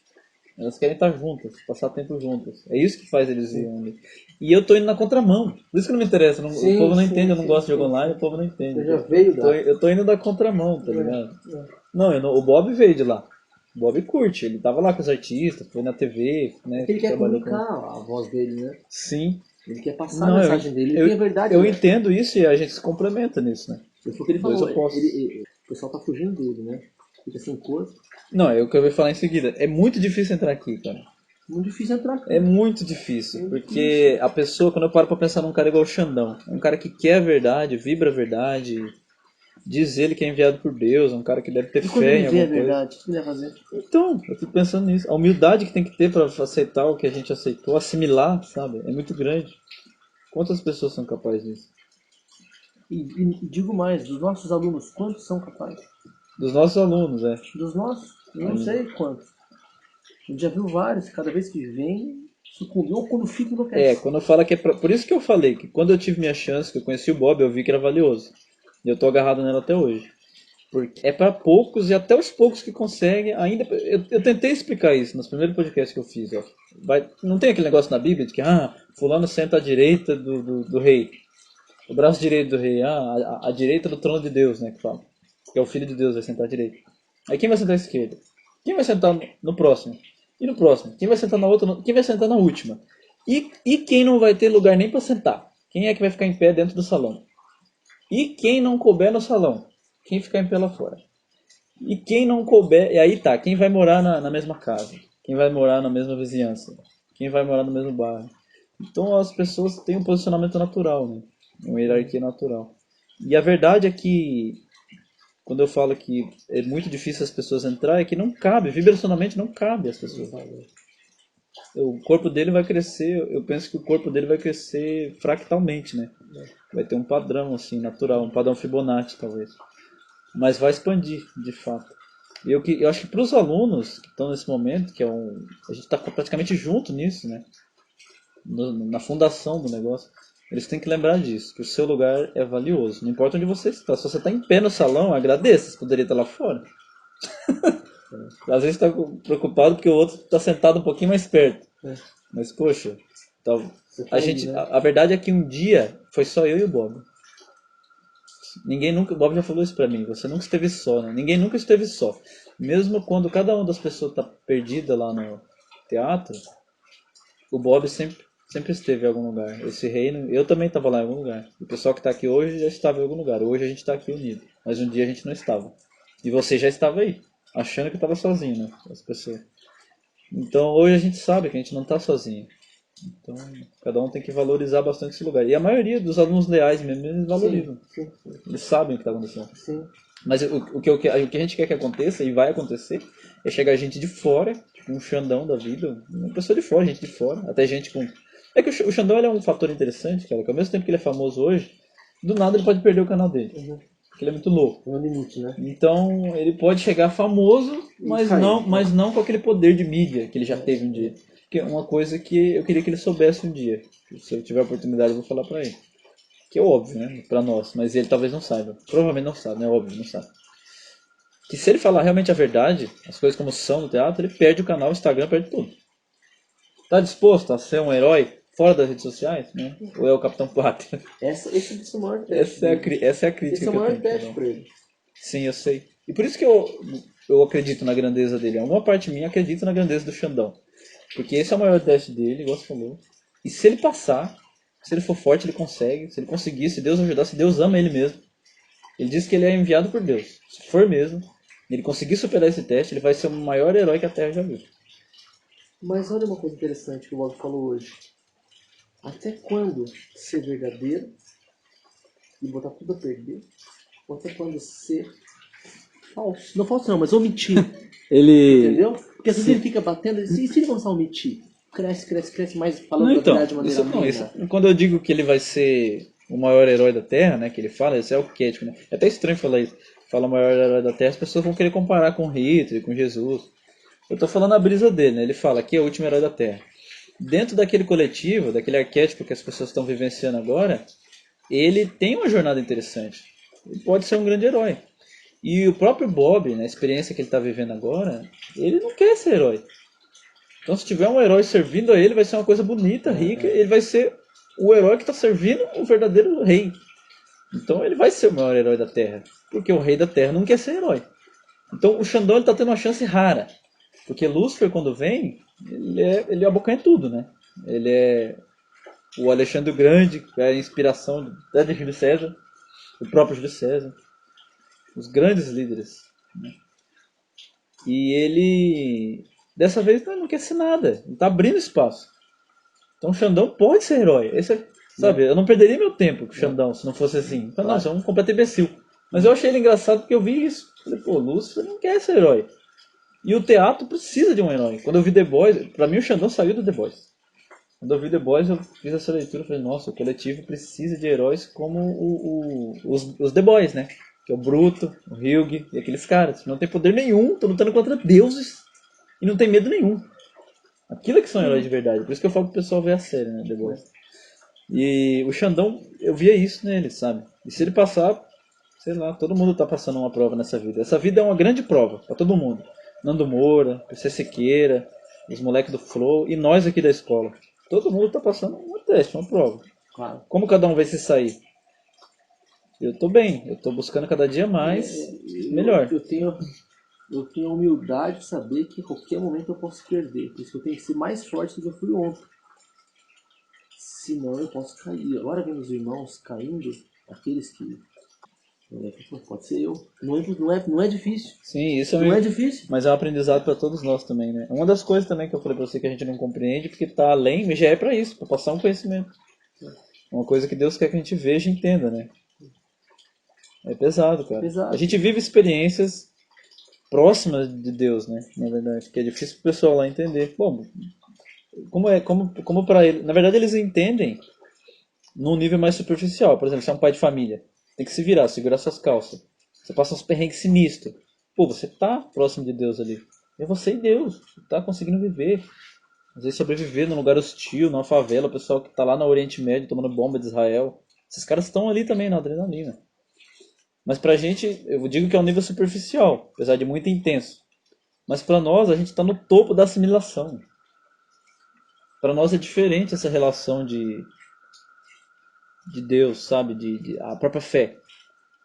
Elas querem estar juntas, passar tempo juntas. É isso que faz eles Sim. irem. E eu tô indo na contramão. Por isso que não me interessa. O Sim, povo não sim, entende, eu não sim, gosto de jogo sim, online, o sim. povo não entende. Você já veio da. Eu tô indo da contramão, tá ligado? É. Não, o Bob veio de lá. O Bob curte, ele tava lá com os artistas, foi na TV, É né? que ele quer Trabalhou comunicar com. a voz dele, né? Sim. Ele quer passar a Não, mensagem dele. Ele tem a verdade, eu né? entendo isso e a gente se complementa nisso, né? Foi o que ele Dois falou. opostos. O pessoal tá fugindo dele, né? Fica sem corpo. Não, é o que eu vou falar em seguida. É muito difícil entrar aqui, cara. Muito difícil entrar, É cara. muito difícil, Muito porque difícil. a pessoa, quando eu paro pra pensar num cara igual o Xandão, é um cara que quer a verdade, vibra a verdade, diz ele que é enviado por Deus, é um cara que deve ter E quando fé ele em vê a alguma coisa. verdade, o que ele vai fazer? Então, eu fico pensando nisso. A humildade que tem que ter pra aceitar o que a gente aceitou, assimilar, sabe? É muito grande. Quantas pessoas são capazes disso? E digo mais, dos nossos alunos, quantos são capazes? Dos nossos alunos, é. Dos nossos, eu não Ainda. sei quantos. A gente já viu vários, cada vez que vem, sucumbiu ou quando fica É, enlouquece. quando eu falo que é por isso que eu falei que quando eu tive minha chance, que eu conheci o Bob, eu vi que era valioso. E eu tô agarrado nela até hoje. Porque é para poucos e até os poucos que conseguem ainda. Eu tentei explicar isso nos primeiros podcasts que eu fiz. Ó. Não tem aquele negócio na Bíblia de que fulano senta à direita do rei, o braço direito do rei, a direita do trono de Deus, né? Que fala. Que é o filho de Deus vai sentar à direita. Aí quem vai sentar à esquerda? Quem vai sentar no próximo? E no próximo? Quem vai sentar na outra? Quem vai sentar na última? E quem não vai ter lugar nem para sentar? Quem é que vai ficar em pé dentro do salão? E quem não couber no salão? Quem ficar em pé lá fora? E quem não couber, e aí tá, quem vai morar na mesma casa? Quem vai morar na mesma vizinhança? Quem vai morar no mesmo bairro? Então as pessoas têm um posicionamento natural, né? Uma hierarquia natural. E a verdade é que, quando eu falo que é muito difícil as pessoas entrar, é que não cabe, vibracionalmente não cabe as pessoas. O corpo dele vai crescer, eu penso que o corpo dele vai crescer fractalmente, né? Vai ter um padrão, assim, natural, um padrão Fibonacci, talvez. Mas vai expandir, de fato. Eu acho que para os alunos que estão nesse momento, a gente está praticamente junto nisso, né? Na fundação do negócio, eles têm que lembrar disso, que o seu lugar é valioso. Não importa onde você está. Se você está em pé no salão, agradeça, você poderia estar lá fora. Às vezes está preocupado porque o outro está sentado um pouquinho mais perto. É. Mas, poxa, tá, Você tá aí, né? a verdade é que um dia foi só eu e o Bob. Ninguém nunca, o Bob já falou isso pra mim, você nunca esteve só, né? Ninguém nunca esteve só. Mesmo quando cada uma das pessoas tá perdida lá no teatro, o Bob sempre esteve em algum lugar. Esse reino, eu também estava lá em algum lugar. O pessoal que está aqui hoje já estava em algum lugar. Hoje a gente está aqui unido, mas um dia a gente não estava. E você já estava aí, achando que estava sozinho, né? As pessoas. Então hoje a gente sabe que a gente não está sozinho. Então cada um tem que valorizar bastante esse lugar. E a maioria dos alunos leais mesmo, eles Sim, valorizam. sim, sim. Eles sabem o que está acontecendo. Sim. Mas o que a gente quer que aconteça, e vai acontecer, é chegar gente de fora, tipo um Xandão da vida, uma pessoa de fora, gente de fora, até gente com. É que o Xandão ele é um fator interessante, cara, que ao mesmo tempo que ele é famoso hoje, do nada ele pode perder o canal dele. Uhum. Porque ele é muito louco. No limite, né? Então ele pode chegar famoso, E cair. mas não com aquele poder de mídia que ele já teve um dia. Que é uma coisa que eu queria que ele soubesse um dia. Se eu tiver a oportunidade, eu vou falar pra ele. Que é óbvio, né? Pra nós, mas ele talvez não saiba. Provavelmente não sabe, né? Óbvio, não sabe. Que se ele falar realmente a verdade, as coisas como são no teatro, ele perde o canal, o Instagram, perde tudo. Tá disposto a ser um herói fora das redes sociais, né? Ou é o Capitão Pátria? Esse é o maior teste. Essa é a crítica Esse é o que eu maior tenho. teste pra ele. Sim, eu sei. E por isso que eu acredito na grandeza dele. Uma parte minha acredita na grandeza do Xandão. Porque esse é o maior teste dele, igual você falou. E se ele passar, se ele for forte, ele consegue. Se ele conseguir, se Deus ajudar, se Deus ama ele mesmo. Ele diz que ele é enviado por Deus. Se for mesmo, ele conseguir superar esse teste, ele vai ser o maior herói que a Terra já viu. Mas olha uma coisa interessante que o Bob falou hoje. Até quando ser verdadeiro e botar tudo a perder? Ou até quando ser falso? Não falso não, mas omitir. Ele. Entendeu? Porque às vezes ele fica batendo, e se ele começar a omitir? cresce, mais Não, falando da então, verdade de maneira quando eu digo que ele vai ser o maior herói da Terra, né, que ele fala, esse é o arquétipo, né? É até estranho falar isso. Fala o maior herói da Terra, as pessoas vão querer comparar com Hitler, com Jesus. Eu tô falando a brisa dele, né? Ele fala que é o último herói da Terra. Dentro daquele coletivo, daquele arquétipo que as pessoas estão vivenciando agora, ele tem uma jornada interessante. Ele pode ser um grande herói. E o próprio Bob, na experiência que ele está vivendo agora, ele não quer ser herói. Então, se tiver um herói servindo a ele, vai ser uma coisa bonita, rica. Ele vai ser o herói que está servindo o verdadeiro rei. Então, ele vai ser o maior herói da Terra. Porque o rei da Terra não quer ser herói. Então, o Xandão está tendo uma chance rara. Porque Lúcifer, quando vem, ele abocanha tudo, né? Ele é o Alexandre o Grande, que é a inspiração até de Júlio César, o próprio Júlio César, os grandes líderes. Né? E ele, dessa vez, não quer ser nada, ele está abrindo espaço. Então o Xandão pode ser herói. Sabe, eu não perderia meu tempo com o Xandão se não fosse assim. Não, você é um completo imbecil. Mas eu achei ele engraçado porque eu vi isso. Falei, pô, Lúcifer não quer ser herói. E o teatro precisa de um herói. Quando eu vi The Boys, pra mim o Xandão saiu do The Boys. Quando eu vi The Boys, eu fiz essa leitura e falei, nossa, o coletivo precisa de heróis como os The Boys, né? Que é o Bruto, o Hugh e aqueles caras. Não tem poder nenhum, estão lutando contra deuses e não tem medo nenhum. Aquilo é que são heróis de verdade. Por isso que eu falo pro pessoal ver a série, né? The Boys. E o Xandão, eu via isso nele, sabe? E se ele passar, sei lá, todo mundo tá passando uma prova nessa vida. Essa vida é uma grande prova pra todo mundo. Nando Moura, PC Siqueira, os moleques do Flow e nós aqui da escola. Todo mundo tá passando um teste, uma prova. Claro. Como cada um vai se sair? Eu tô bem, eu tô buscando cada dia mais melhor. Eu tenho a humildade de saber que a qualquer momento eu posso perder. Por isso que eu tenho que ser mais forte do que eu fui ontem. Senão eu posso cair. Agora vendo os irmãos caindo, aqueles que... Pode ser eu. Não é difícil. Sim, isso não é difícil. Mas é um aprendizado para todos nós também, né? Uma das coisas também que eu falei para você que a gente não compreende, porque tá além, mas já é para isso, para passar um conhecimento. Uma coisa que Deus quer que a gente veja e entenda, né? É pesado, cara. Pesado. A gente vive experiências próximas de Deus, né? Na verdade, que é difícil pro pessoal lá entender. Bom, como para ele, na verdade eles entendem num nível mais superficial. Por exemplo, você é um pai de família, tem que se virar, segurar suas calças. Você passa uns perrengues sinistros. Pô, você tá próximo de Deus ali. É você e Deus. Você tá conseguindo viver. Às vezes sobreviver num lugar hostil, numa favela, o pessoal que tá lá no Oriente Médio tomando bomba de Israel. Esses caras estão ali também na adrenalina. Mas pra gente, eu digo que é um nível superficial, apesar de muito intenso. Mas pra nós, a gente tá no topo da assimilação. Pra nós é diferente essa relação de Deus, sabe? A própria fé.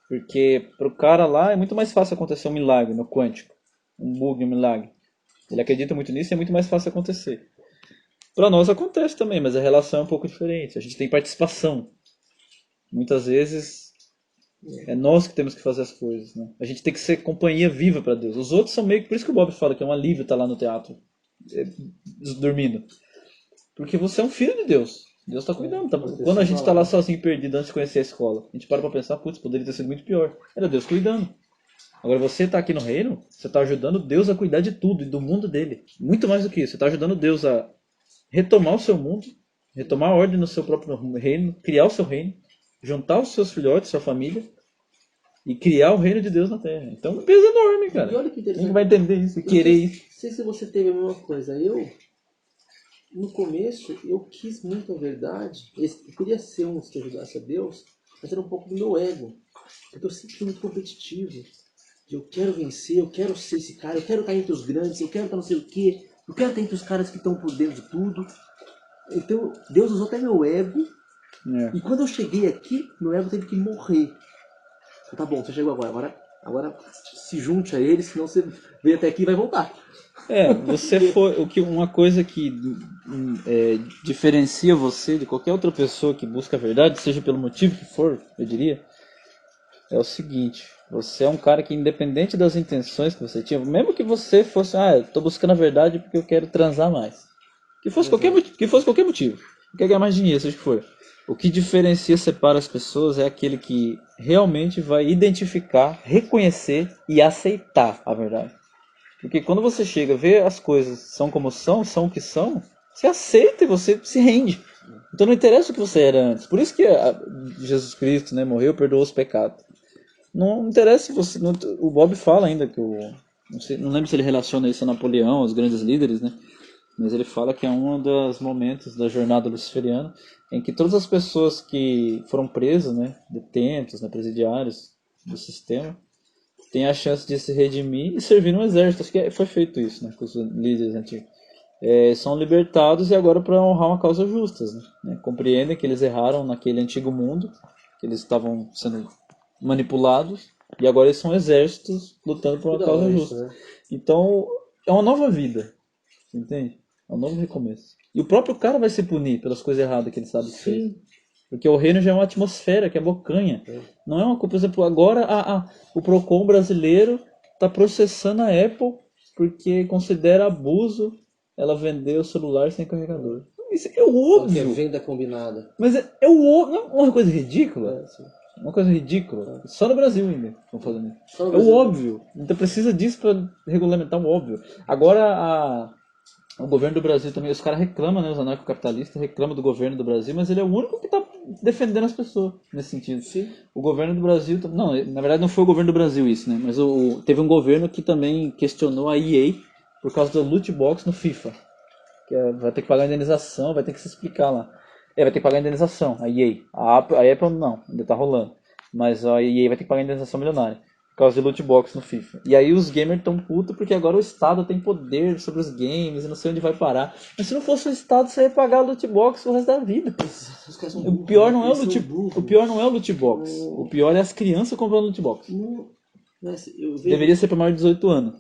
Porque pro cara lá é muito mais fácil acontecer um milagre no quântico. Um bug, um milagre. Ele acredita muito nisso e é muito mais fácil acontecer. Para nós acontece também, mas a relação é um pouco diferente. A gente tem participação. Muitas vezes é nós que temos que fazer as coisas, né? A gente tem que ser companhia viva para Deus. Os outros são meio que... Por isso que o Bob fala que é um alívio estar lá no teatro, dormindo. Porque você é um filho de Deus. Deus está cuidando. Quando a gente está lá sozinho, perdido, antes de conhecer a escola, a gente para pensar, putz, poderia ter sido muito pior. Era Deus cuidando. Agora você está aqui no reino, você está ajudando Deus a cuidar de tudo e do mundo dele. Muito mais do que isso. Você está ajudando Deus a retomar o seu mundo, retomar a ordem no seu próprio reino, criar o seu reino, juntar os seus filhotes, sua família e criar o reino de Deus na terra. Então é um peso enorme, cara. E olha que interessante. Quem vai entender isso e querer isso? Não sei se você teve a mesma coisa. No começo, eu quis muito a verdade. Eu queria ser um que ajudasse a Deus, mas era um pouco do meu ego. Porque eu sempre fui muito competitivo. Eu quero vencer, eu quero ser esse cara, eu quero estar entre os grandes, eu quero estar não sei o quê, eu quero estar entre os caras que estão por dentro de tudo. Então, Deus usou até meu ego. E quando eu cheguei aqui, meu ego teve que morrer. Tá bom, você chegou agora se junte a ele, senão você veio até aqui e vai voltar. Você foi uma coisa que diferencia você de qualquer outra pessoa que busca a verdade, seja pelo motivo que for, eu diria, é o seguinte: você é um cara que, independente das intenções que você tinha, mesmo que você fosse, eu tô buscando a verdade porque eu quero transar mais, que fosse qualquer motivo, quer ganhar mais dinheiro, seja o que for. O que diferencia, separa as pessoas é aquele que realmente vai identificar, reconhecer e aceitar a verdade. Porque quando você chega, vê as coisas são como são o que são, Você aceita e você se rende. Então não interessa o que você era antes. Por isso que Jesus Cristo, né, morreu, perdoou os pecados. Não interessa se você. O Bob fala ainda que o. Não lembro se ele relaciona isso a Napoleão, aos grandes líderes, né? Mas ele fala que é um dos momentos da jornada luciferiana em que todas as pessoas que foram presas, né, detentos, né, presidiários do sistema, têm a chance de se redimir e servir no exército. Acho que foi feito isso, né, com os líderes antigos. São libertados e agora para honrar uma causa justa, né? Compreendem que eles erraram naquele antigo mundo, que eles estavam sendo manipulados e agora eles são exércitos lutando por uma causa justa. Né? Então é uma nova vida, entende? É um novo recomeço. E o próprio cara vai se punir pelas coisas erradas que ele sabe que fez. Porque o reino já é uma atmosfera que é bocanha. Não é uma coisa, por exemplo, agora o Procon brasileiro está processando a Apple porque considera abuso ela vender o celular sem carregador. Isso é óbvio. É venda combinada. Mas é o óbvio. Não é uma coisa ridícula? Uma coisa ridícula. Só no Brasil ainda estão fazendo isso. É o óbvio. Então precisa disso para regulamentar o óbvio. Agora o governo do Brasil também, os caras reclamam, né, os anarcocapitalistas reclamam do governo do Brasil, mas ele é o único que está defendendo as pessoas nesse sentido. Sim. O governo do Brasil, não, na verdade não foi o governo do Brasil isso, né, mas teve um governo que também questionou a EA por causa do loot box no FIFA, que vai ter que pagar indenização, vai ter que se explicar lá. Vai ter que pagar indenização, a EA. A Apple não, ainda tá rolando, mas a EA vai ter que pagar indenização milionária. Por causa de loot box no FIFA. E aí os gamers estão putos porque agora o Estado tem poder sobre os games e não sei onde vai parar. Mas se não fosse o Estado, você ia pagar loot box o resto da vida. O pior não é o loot box. O pior é as crianças comprando loot box. Deveria ser para maior de 18 anos.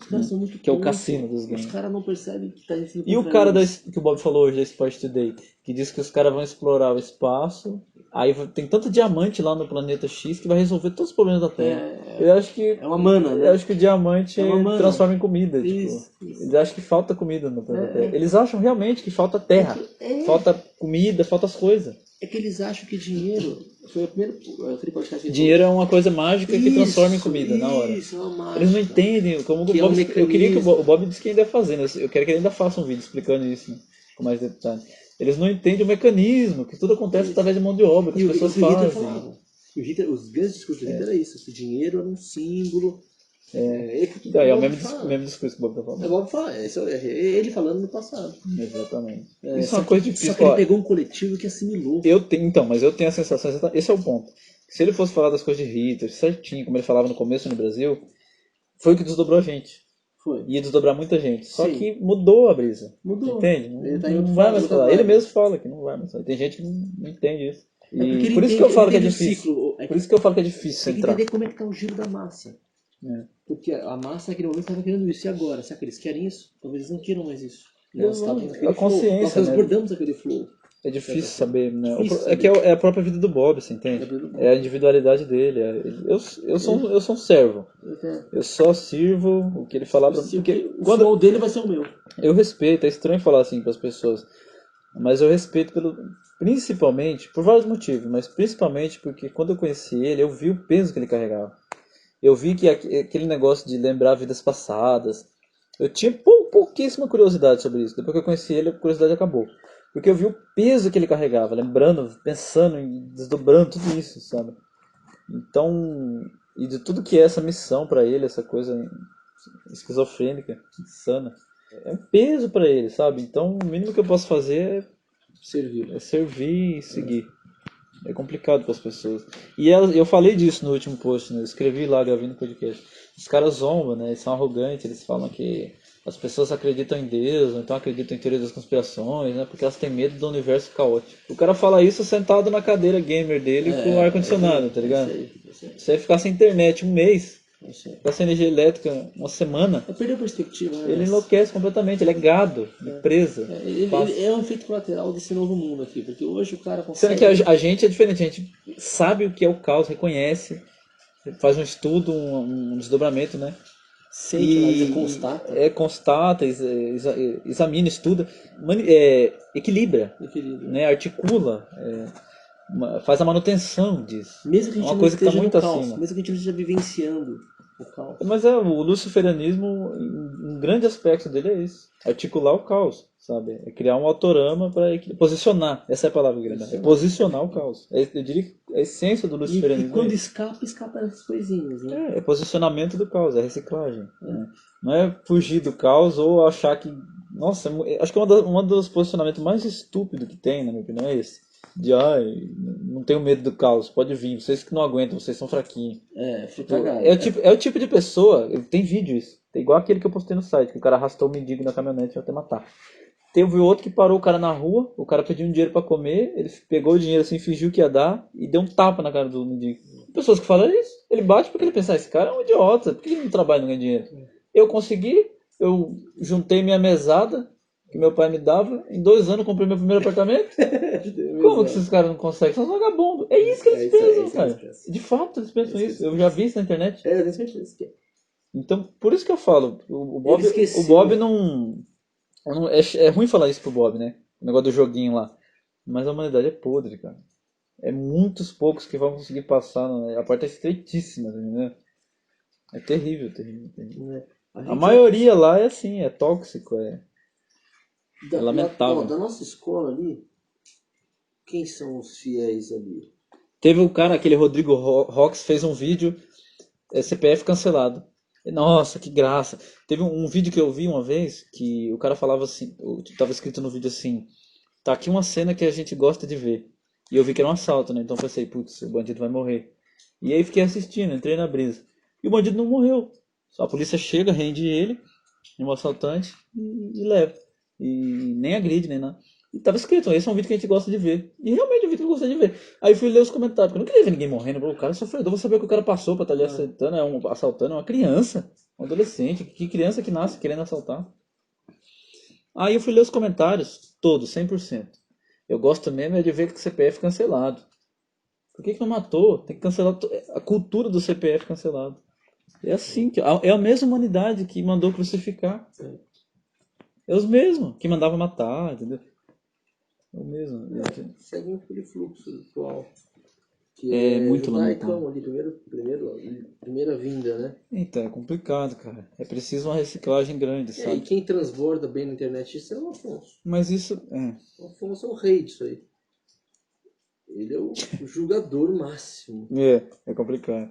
Que é o cassino dos games. Os caras não percebem que tá sendo. E o cara que o Bob falou hoje da Sport Today, que diz que os caras vão explorar o espaço. Aí tem tanto diamante lá no planeta X que vai resolver todos os problemas da Terra. Eu acho que é uma mana, né? Eu acho que o diamante transforma em comida. Isso. Eles acham que falta comida no planeta Terra. Eles acham realmente que falta terra. Falta comida, falta as coisas. É que eles acham que dinheiro foi o primeiro podcast. Dinheiro é uma coisa mágica que transforma em comida na hora. Isso, é uma mágica. Eles não entendem como o Bob. Eu queria que o Bob disse que ainda ia fazendo. Eu quero que ele ainda faça um vídeo explicando isso, né, com mais detalhe. Eles não entendem o mecanismo, que tudo acontece através de mão de obra, que as pessoas fazem. Os grandes discursos do Hitler era isso, que o dinheiro era um símbolo. É o mesmo discurso que o Bob tá falando. O Bob fala, ele falando no passado. Exatamente. Isso é uma coisa difícil. Só que ele pegou um coletivo que assimilou. Mas eu tenho a sensação, esse é o ponto. Se ele fosse falar das coisas de Hitler certinho, como ele falava no começo no Brasil, foi o que desdobrou a gente. Foi. Ia desdobrar muita gente. Só que mudou a brisa. Mudou. Entende? Não vai mais falar. Ele mesmo fala que não vai mais falar. Tem gente que não entende isso. Por isso que eu falo que é difícil. Por isso que eu falo que é difícil entrar. Tem que entender como é que tá o giro da massa. Porque a massa naquele momento estava querendo isso. E agora? Será que eles querem isso? Talvez eles não queiram mais isso. A consciência. Nós transbordamos aquele flow. É difícil saber, né? É que é a própria vida do Bob, você entende? É a individualidade dele. Eu sou um servo. Eu só sirvo o que ele falar pra mim. O flow dele vai ser o meu. Eu respeito, é estranho falar assim para as pessoas. Mas eu respeito principalmente, por vários motivos, mas principalmente porque quando eu conheci ele, eu vi o peso que ele carregava. Eu vi que aquele negócio de lembrar vidas passadas, eu tinha pouquíssima curiosidade sobre isso. Depois que eu conheci ele, a curiosidade acabou. Porque eu vi o peso que ele carregava, lembrando, pensando e desdobrando tudo isso, sabe? Então, e de tudo que é essa missão para ele, essa coisa esquizofrênica, insana, é um peso para ele, sabe? Então, o mínimo que eu posso fazer é servir e seguir. É complicado para as pessoas. E eu falei disso no último post, né? Eu escrevi lá, gravei no podcast. Os caras zombam, né? Eles são arrogantes, eles falam que as pessoas acreditam em Deus, ou então acreditam em teoria das conspirações, né? Porque elas têm medo do universo caótico. O cara fala isso sentado na cadeira gamer dele com o ar-condicionado, tá ligado? Você vai ficar sem internet um mês, ficar sem energia elétrica uma semana. Eu perdi a perspectiva, né? Ele enlouquece completamente, ele é gado, presa. Ele é um efeito colateral desse novo mundo aqui, porque hoje o cara consegue... Sendo que a gente é diferente, a gente sabe o que é o caos, reconhece, faz um estudo, um desdobramento, né? Constata, examina, estuda, equilibra, né? Articula, faz a manutenção disso. Mesmo que a gente uma não coisa que esteja tá muito no caos, acima. mesmo que a gente não esteja vivenciando o caos. Mas o luciferianismo, um grande aspecto dele é isso. Articular o caos, sabe? É criar um autorama para posicionar. Essa é a palavra grande. É posicionar o caos. Eu diria que a essência do E luciferianismo é quando isso. escapa essas coisinhas, né? É posicionamento do caos, é reciclagem. Né? Não é fugir do caos ou achar que. Nossa, acho que um dos posicionamentos mais estúpidos que tem, na minha opinião, é esse. De, ai, não tenho medo do caos, pode vir, vocês que não aguentam, vocês são fraquinhos. Foi Tipo, cagado. é o tipo de pessoa, tem vídeo isso, tem igual aquele que eu postei no site, que o cara arrastou o mendigo na caminhonete até matar. Teve outro que parou o cara na rua, o cara pediu um dinheiro pra comer, ele pegou o dinheiro assim, fingiu que ia dar e deu um tapa na cara do mendigo. Pessoas que falam isso, ele bate porque ele pensa, esse cara é um idiota, por que ele não trabalha e não ganha dinheiro? Eu consegui, eu juntei minha mesada que meu pai me dava, em 2 anos eu comprei meu primeiro apartamento. Como que esses caras não conseguem? São vagabundos. É isso que eles pensam, cara. De fato, eles pensam isso. Eu já vi isso na internet. Eu tenho certeza que Então, por isso que eu falo, o Bob, Ele esqueceu. o Bob não, é ruim falar isso pro Bob, né? O negócio do joguinho lá. Mas a humanidade é podre, cara. É muitos poucos que vão conseguir passar. A porta é estreitíssima, né? É terrível, terrível, terrível. né? A maioria lá é assim, é tóxico, é lamentável. Da nossa escola ali, quem são os fiéis ali? Teve um cara, aquele Rodrigo Rox, fez um vídeo, CPF cancelado. Nossa, que graça. Teve um vídeo que eu vi uma vez que o cara falava assim, tava escrito no vídeo assim, tá aqui uma cena que a gente gosta de ver. E eu vi que era um assalto, né? Então eu pensei, putz, o bandido vai morrer. E aí fiquei assistindo, entrei na brisa. E o bandido não morreu. Só a polícia chega, rende ele, um assaltante, e leva. E nem agride, nem nada. E tava escrito, esse é um vídeo que a gente gosta de ver. E realmente é um vídeo que eu gostei de ver. Aí fui ler os comentários, porque eu não queria ver ninguém morrendo. O cara é sofredor, vou saber o que o cara passou pra estar ali assaltando. É uma criança, um adolescente. Que criança que nasce querendo assaltar? Aí eu fui ler os comentários, todos, 100%. Eu gosto mesmo é de ver que o CPF cancelado. Por que não matou? Tem que cancelar a cultura do CPF cancelado. É assim, é a mesma humanidade que mandou crucificar. É os mesmos que mandava matar, entendeu? É o mesmo. Segue aquele fluxo atual. Que É é muito judaicão lamentável. ali, primeira vinda, né? Então, é complicado, cara. É preciso uma reciclagem grande, E sabe? quem transborda bem na internet isso é o Afonso. Mas isso. O Afonso é o rei disso aí. Ele é o julgador máximo. É complicado.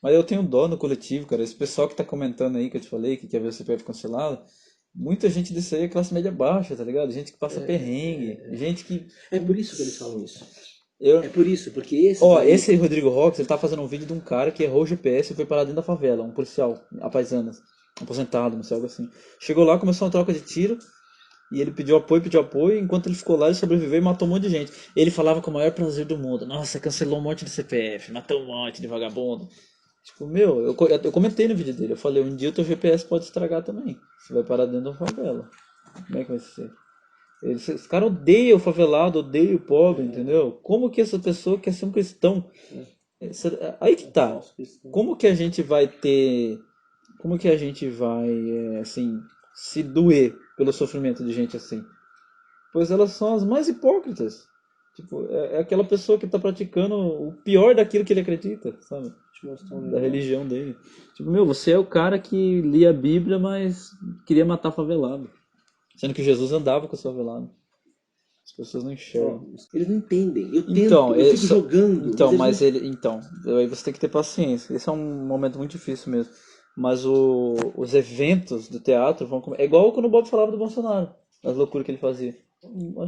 Mas eu tenho dó no coletivo, cara. Esse pessoal que tá comentando aí, que eu te falei, que quer ver o CPF cancelado, muita gente disso aí é classe média baixa, tá ligado? Gente que passa perrengue, gente que. É por isso que eles falam isso. Eu... É por isso, porque esses Ó, aí... esse Rodrigo Rox, ele tá fazendo um vídeo de um cara que errou o GPS e foi parar dentro da favela, um policial, apaisanas, aposentado, não sei, algo assim. Chegou lá, começou uma troca de tiro, e ele pediu apoio, enquanto ele ficou lá, ele sobreviveu e matou um monte de gente. Ele falava com o maior prazer do mundo, nossa, cancelou um monte de CPF, matou um monte de vagabundo. Tipo, meu, eu comentei no vídeo dele, eu falei, um dia o teu GPS pode estragar também. Você vai parar dentro da favela. Como é que vai ser? Os caras odeiam o favelado, odeiam o pobre, entendeu? Como que essa pessoa quer ser um cristão? Aí que tá. Como que a gente vai ter. Como que a gente vai, assim, se doer pelo sofrimento de gente assim? Pois elas são as mais hipócritas. Tipo, é aquela pessoa que está praticando o pior daquilo que ele acredita, sabe? Da religião dele. Tipo, meu, você é o cara que lia a Bíblia, mas queria matar favelado. Sendo que Jesus andava com o favelado. As pessoas não enxergam. Eles não entendem. Eu Então, tento, eu fico jogando. então, aí você tem que ter paciência. Esse é um momento muito difícil mesmo. Mas os eventos do teatro vão. É igual quando o Bob falava do Bolsonaro, as loucuras que ele fazia.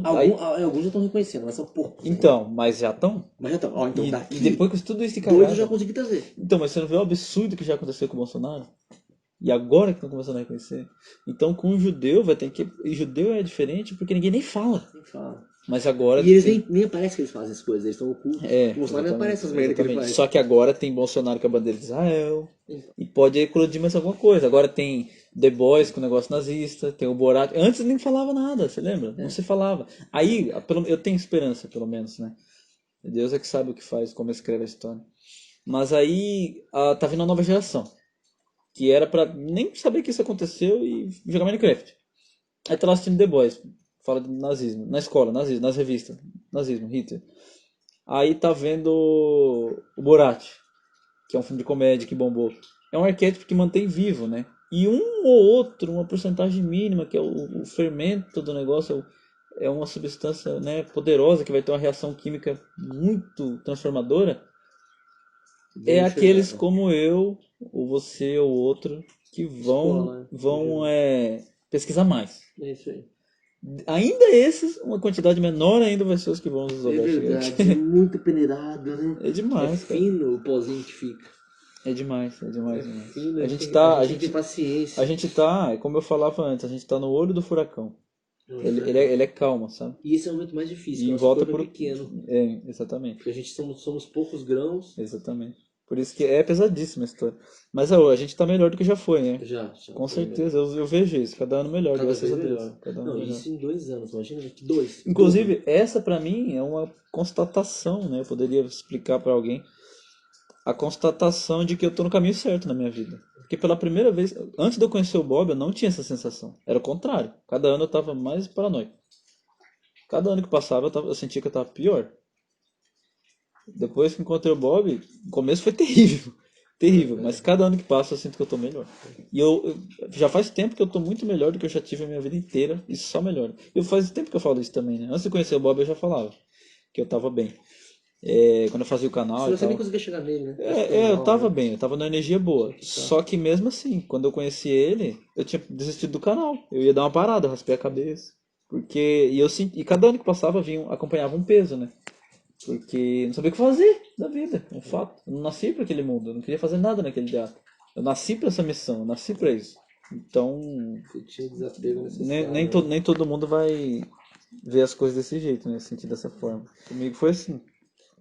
Aí, Alguns já estão reconhecendo, mas são poucos. então, mas já estão? Mas já estão. Ó, então E daqui, depois com tudo isso de dois eu já cagada. consegui trazer. Então, mas você não vê o absurdo que já aconteceu com o Bolsonaro? E agora que estão começando a reconhecer. Então, com o judeu vai ter que. E judeu é diferente porque ninguém nem fala. Nem fala. Mas agora. E eles nem aparece que eles fazem as coisas, eles estão ocultos. É, O Bolsonaro nem exatamente, aparece as merdas que ele exatamente. faz. Só que agora tem Bolsonaro com a bandeira de Israel. E pode eclodir mais alguma coisa. Agora tem The Boys com o negócio nazista. Tem o Borat. Antes nem falava nada, você lembra? Não se falava. Aí, eu tenho esperança, pelo menos, né? Deus é que sabe o que faz, como escreve a história. Mas aí tá vindo uma nova geração. Que era pra nem saber que isso aconteceu e jogar Minecraft. Aí tá lá assistindo The Boys. Fala de nazismo. Na escola, nazismo, nas revistas. Nazismo, Hitler. Aí tá vendo o Borat, que é um filme de comédia que bombou. é um arquétipo que mantém vivo, né? E um ou outro, uma porcentagem mínima, que é o fermento do negócio, é uma substância, né, poderosa, que vai ter uma reação química muito transformadora, é Bem aqueles enxergado. como eu, ou você, ou outro, que Escola, né? vão pesquisar mais. É isso aí. Ainda esses, uma quantidade menor ainda vai ser os que vão É resolver chegar verdade, é aqui. muito peneirado, né? É É demais, cara. fino o pozinho que fica. É demais, é demais, É demais. fino, A gente a tá, a gente tem que ter gente, a paciência. gente tá, como eu falava antes, a gente tá no olho do furacão. Não, Ele furacão. é calma, sabe? E esse é o momento mais difícil, E que o em nosso volta corpo é por. pequeno. É, exatamente. Porque a gente somos poucos grãos. Exatamente. Por isso que é pesadíssima a história. Mas a gente tá melhor do que já foi, né? Já, Com foi melhor. certeza, eu vejo isso. Cada ano melhor, Cada graças vez a Deus. melhor. Cada ano Não, melhor. isso em 2 anos, imagina daqui 2, o dobro. Inclusive, essa pra mim é uma constatação, né? Eu poderia explicar pra alguém a constatação de que eu tô no caminho certo na minha vida. Porque pela primeira vez, antes de eu conhecer o Bob, eu não tinha essa sensação. Era o contrário. Cada ano eu tava mais paranoico. Cada ano que passava, eu sentia que eu tava pior. Depois que encontrei o Bob, o começo foi terrível. Terrível, mas cada ano que passa eu sinto que eu tô melhor. E já faz tempo que eu tô muito melhor do que eu já tive a minha vida inteira, e só melhor. E faz tempo que eu falo isso também, né? Antes de conhecer o Bob eu já falava que eu tava bem. Quando eu fazia o canal e Senão você nem tal. conseguia chegar nele, né? Acho que é Eu normal, tava né? bem, eu tava na energia boa. Tá. Só que mesmo assim, quando eu conheci ele, eu tinha desistido do canal. Eu ia dar uma parada, eu raspei a cabeça. Porque. E cada ano que passava acompanhava um peso, né? Porque não sabia o que fazer da vida, é um fato. Eu não nasci para aquele mundo, eu não queria fazer nada naquele teatro. Eu nasci para essa missão, eu nasci para isso. Então, Você tinha desapego necessário, né? nem todo mundo vai ver as coisas desse jeito, né? Sentir dessa forma. Comigo foi assim.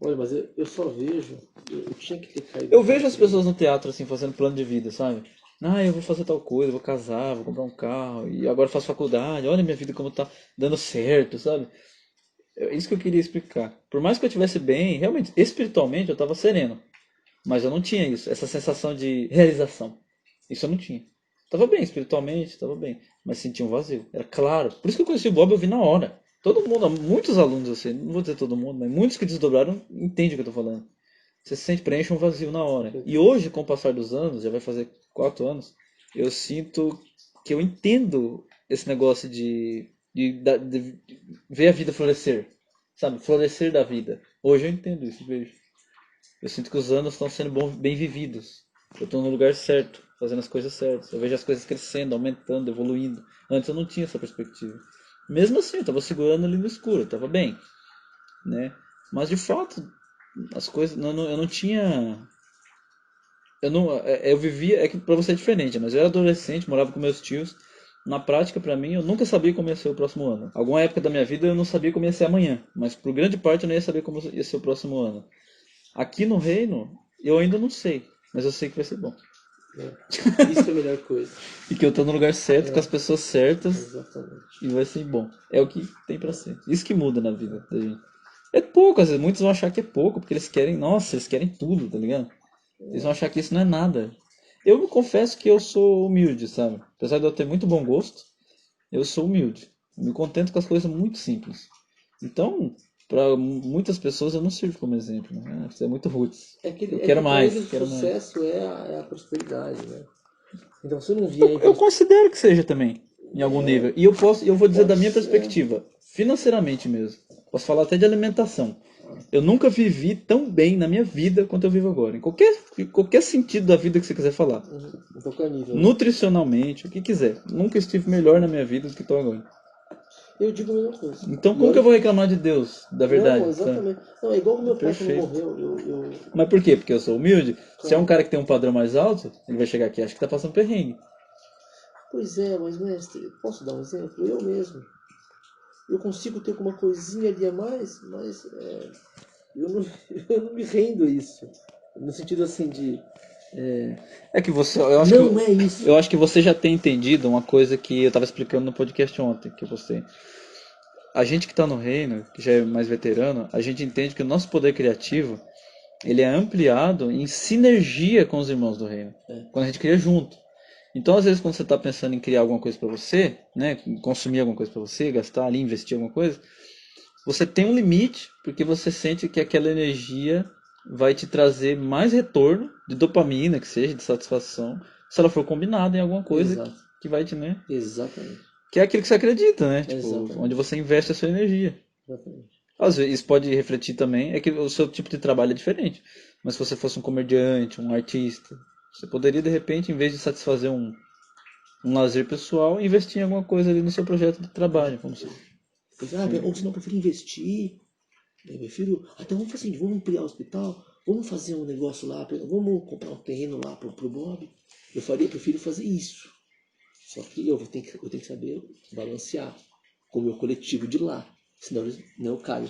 Olha, mas eu só vejo, eu tinha que ter caído Eu de vejo as paraquedas. pessoas no teatro assim fazendo plano de vida, sabe? Eu vou fazer tal coisa, vou casar, vou comprar um carro e agora faço faculdade. Olha minha vida como tá dando certo, sabe? É isso que eu queria explicar. Por mais que eu estivesse bem, realmente, espiritualmente eu estava sereno. Mas eu não tinha isso, essa sensação de realização. Isso eu não tinha. Tava bem espiritualmente, tava bem, mas sentia um vazio. Era claro. Por isso que eu conheci o Bob, eu vi na hora. Todo mundo, muitos alunos, eu sei, não vou dizer todo mundo, mas muitos que desdobraram entendem o que eu tô falando. Você se sente, preenche um vazio na Com hora. E certeza. hoje, com o passar dos anos, já vai fazer 4 anos, eu sinto que eu entendo esse negócio de ver a vida florescer. Sabe? Florescer da vida. Hoje eu entendo isso, vejo. Eu sinto que os anos estão sendo bem vividos. Eu estou no lugar certo, fazendo as coisas certas. Eu vejo as coisas crescendo, aumentando, evoluindo. Antes eu não tinha essa perspectiva. Mesmo assim, eu estava segurando ali no escuro, eu estava bem, né? Mas de fato, as coisas, eu não tinha, eu não, eu vivia, é que para você é diferente, mas eu era adolescente, morava com meus tios. Na prática, para mim, eu nunca sabia como ia ser o próximo ano. Alguma época da minha vida eu não sabia como ia ser amanhã, mas por grande parte eu não ia saber como ia ser o próximo ano. Aqui no reino, eu ainda não sei, mas eu sei que vai ser bom. Isso é a melhor coisa. E que eu tô no lugar certo, com as É, pessoas certas, exatamente. e vai ser bom. É o que tem pra ser. Isso que muda na vida da gente. É pouco, às vezes muitos vão achar que é pouco, porque eles querem, nossa, eles querem tudo, tá ligado? Eles vão achar que isso não é nada. Eu me confesso que eu sou humilde, sabe? Apesar de eu ter muito bom gosto, eu sou humilde. Eu me contento com as coisas muito simples. Então, para muitas pessoas eu não sirvo como exemplo, né? Você é muito roots. Eu É que quero para ele mais, o quero mais. sucesso é a prosperidade, né? Então você não via Eu considero que seja também, em algum nível. E eu vou dizer da pode minha ser. perspectiva, financeiramente mesmo. Posso falar até de alimentação. Eu nunca vivi tão bem na minha vida quanto eu vivo agora. Em qualquer sentido da vida que você quiser falar. Em qualquer nível, né? Nutricionalmente, o que quiser. Nunca estive melhor na minha vida do que estou agora. Eu digo a mesma coisa. Então, E como que olha eu vou que. reclamar de Deus, da Não, verdade? Sabe? exatamente. Não, é igual o meu pai quando Perfeito. morreu. Mas por quê? Porque eu sou humilde? Se é um Claro. cara que tem um padrão mais alto, ele vai chegar aqui e acha que tá passando perrengue. Pois é, mas mestre, posso dar um exemplo? Eu mesmo. Eu consigo ter alguma coisinha ali a mais, mas eu, não, eu não me rendo a isso. No sentido assim de. É que Não é isso. eu acho que você já tem entendido uma coisa que eu estava explicando no podcast ontem, que você, a gente que está no reino, que já é mais veterano, a gente entende que o nosso poder criativo, ele é ampliado em sinergia com os irmãos do reino, quando a gente cria junto. Então, às vezes, quando você está pensando em criar alguma coisa para você, né, consumir alguma coisa para você, gastar ali, investir em alguma coisa, você tem um limite, porque você sente que aquela energia vai te trazer mais retorno de dopamina, que seja, de satisfação, se ela for combinada em alguma coisa Exato. que vai te, né? Exatamente. Que é aquilo que você acredita, né? Tipo, Exatamente. onde você investe a sua energia. Exatamente. Às vezes, isso pode refletir também, é que o seu tipo de trabalho é diferente. Mas se você fosse um comediante, um artista, você poderia, de repente, em vez de satisfazer um lazer pessoal, investir em alguma coisa ali no seu projeto de trabalho, como se... Ou senão eu prefiro investir. Eu prefiro. Até vamos fazer assim, vamos ampliar o hospital, vamos fazer um negócio lá, vamos comprar um terreno lá pro Bob. Prefiro fazer isso. Só que eu tenho que saber balancear com o meu coletivo de lá. Senão eu caio.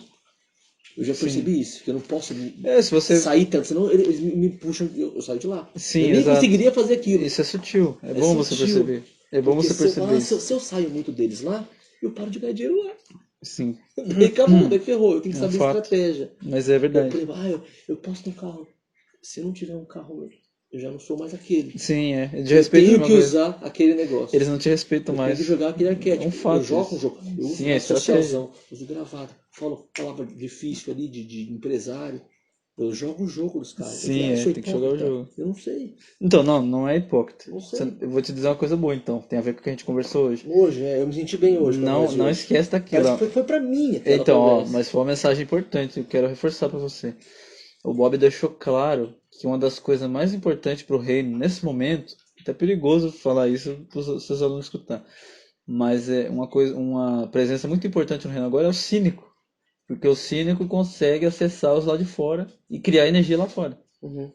Eu já Sim. percebi isso, que eu não posso Se você... sair tanto, senão eles me puxam, eu saio de lá. Sim, Eu nem exato. conseguiria fazer aquilo. Isso é sutil. É É bom você sutil. perceber. É bom Porque você perceber isso. se eu saio muito deles lá, eu paro de ganhar dinheiro lá. Sim. Daí acabou, daí ferrou. Eu tenho que É um saber fato. estratégia. Mas é Por verdade. exemplo, eu posso ter um carro. Se eu não tiver um carro, eu já não sou mais aquele. Sim, é. De Eu respeito tenho uma que coisa. usar aquele negócio. Eles não te respeitam Eu tenho mais. que jogar aquele É arquétipo. um fato Eu jogo um isso. jogo. Eu uso Sim, é mais estratégia. socialzão. Uso gravata. Falo palavra difícil ali de empresário. Eu jogo o jogo dos caras. Sim, Eu sou tem que jogar o hipócrita. jogo. Eu não sei. Então, não é hipócrita. Não sei. Eu vou te dizer uma coisa boa, então. Tem a ver com o que a gente conversou hoje. Hoje, eu me senti bem hoje com a conversa de Não hoje. esquece daquilo. Parece que foi pra mim aquela Então, conversa. mas foi uma mensagem importante. Eu quero reforçar pra você. O Bob deixou claro que uma das coisas mais importantes para o reino nesse momento, até perigoso falar isso para os seus alunos escutar, mas é uma presença muito importante no reino agora é o cínico, porque o cínico consegue acessar os lá de fora e criar energia lá fora. Uhum.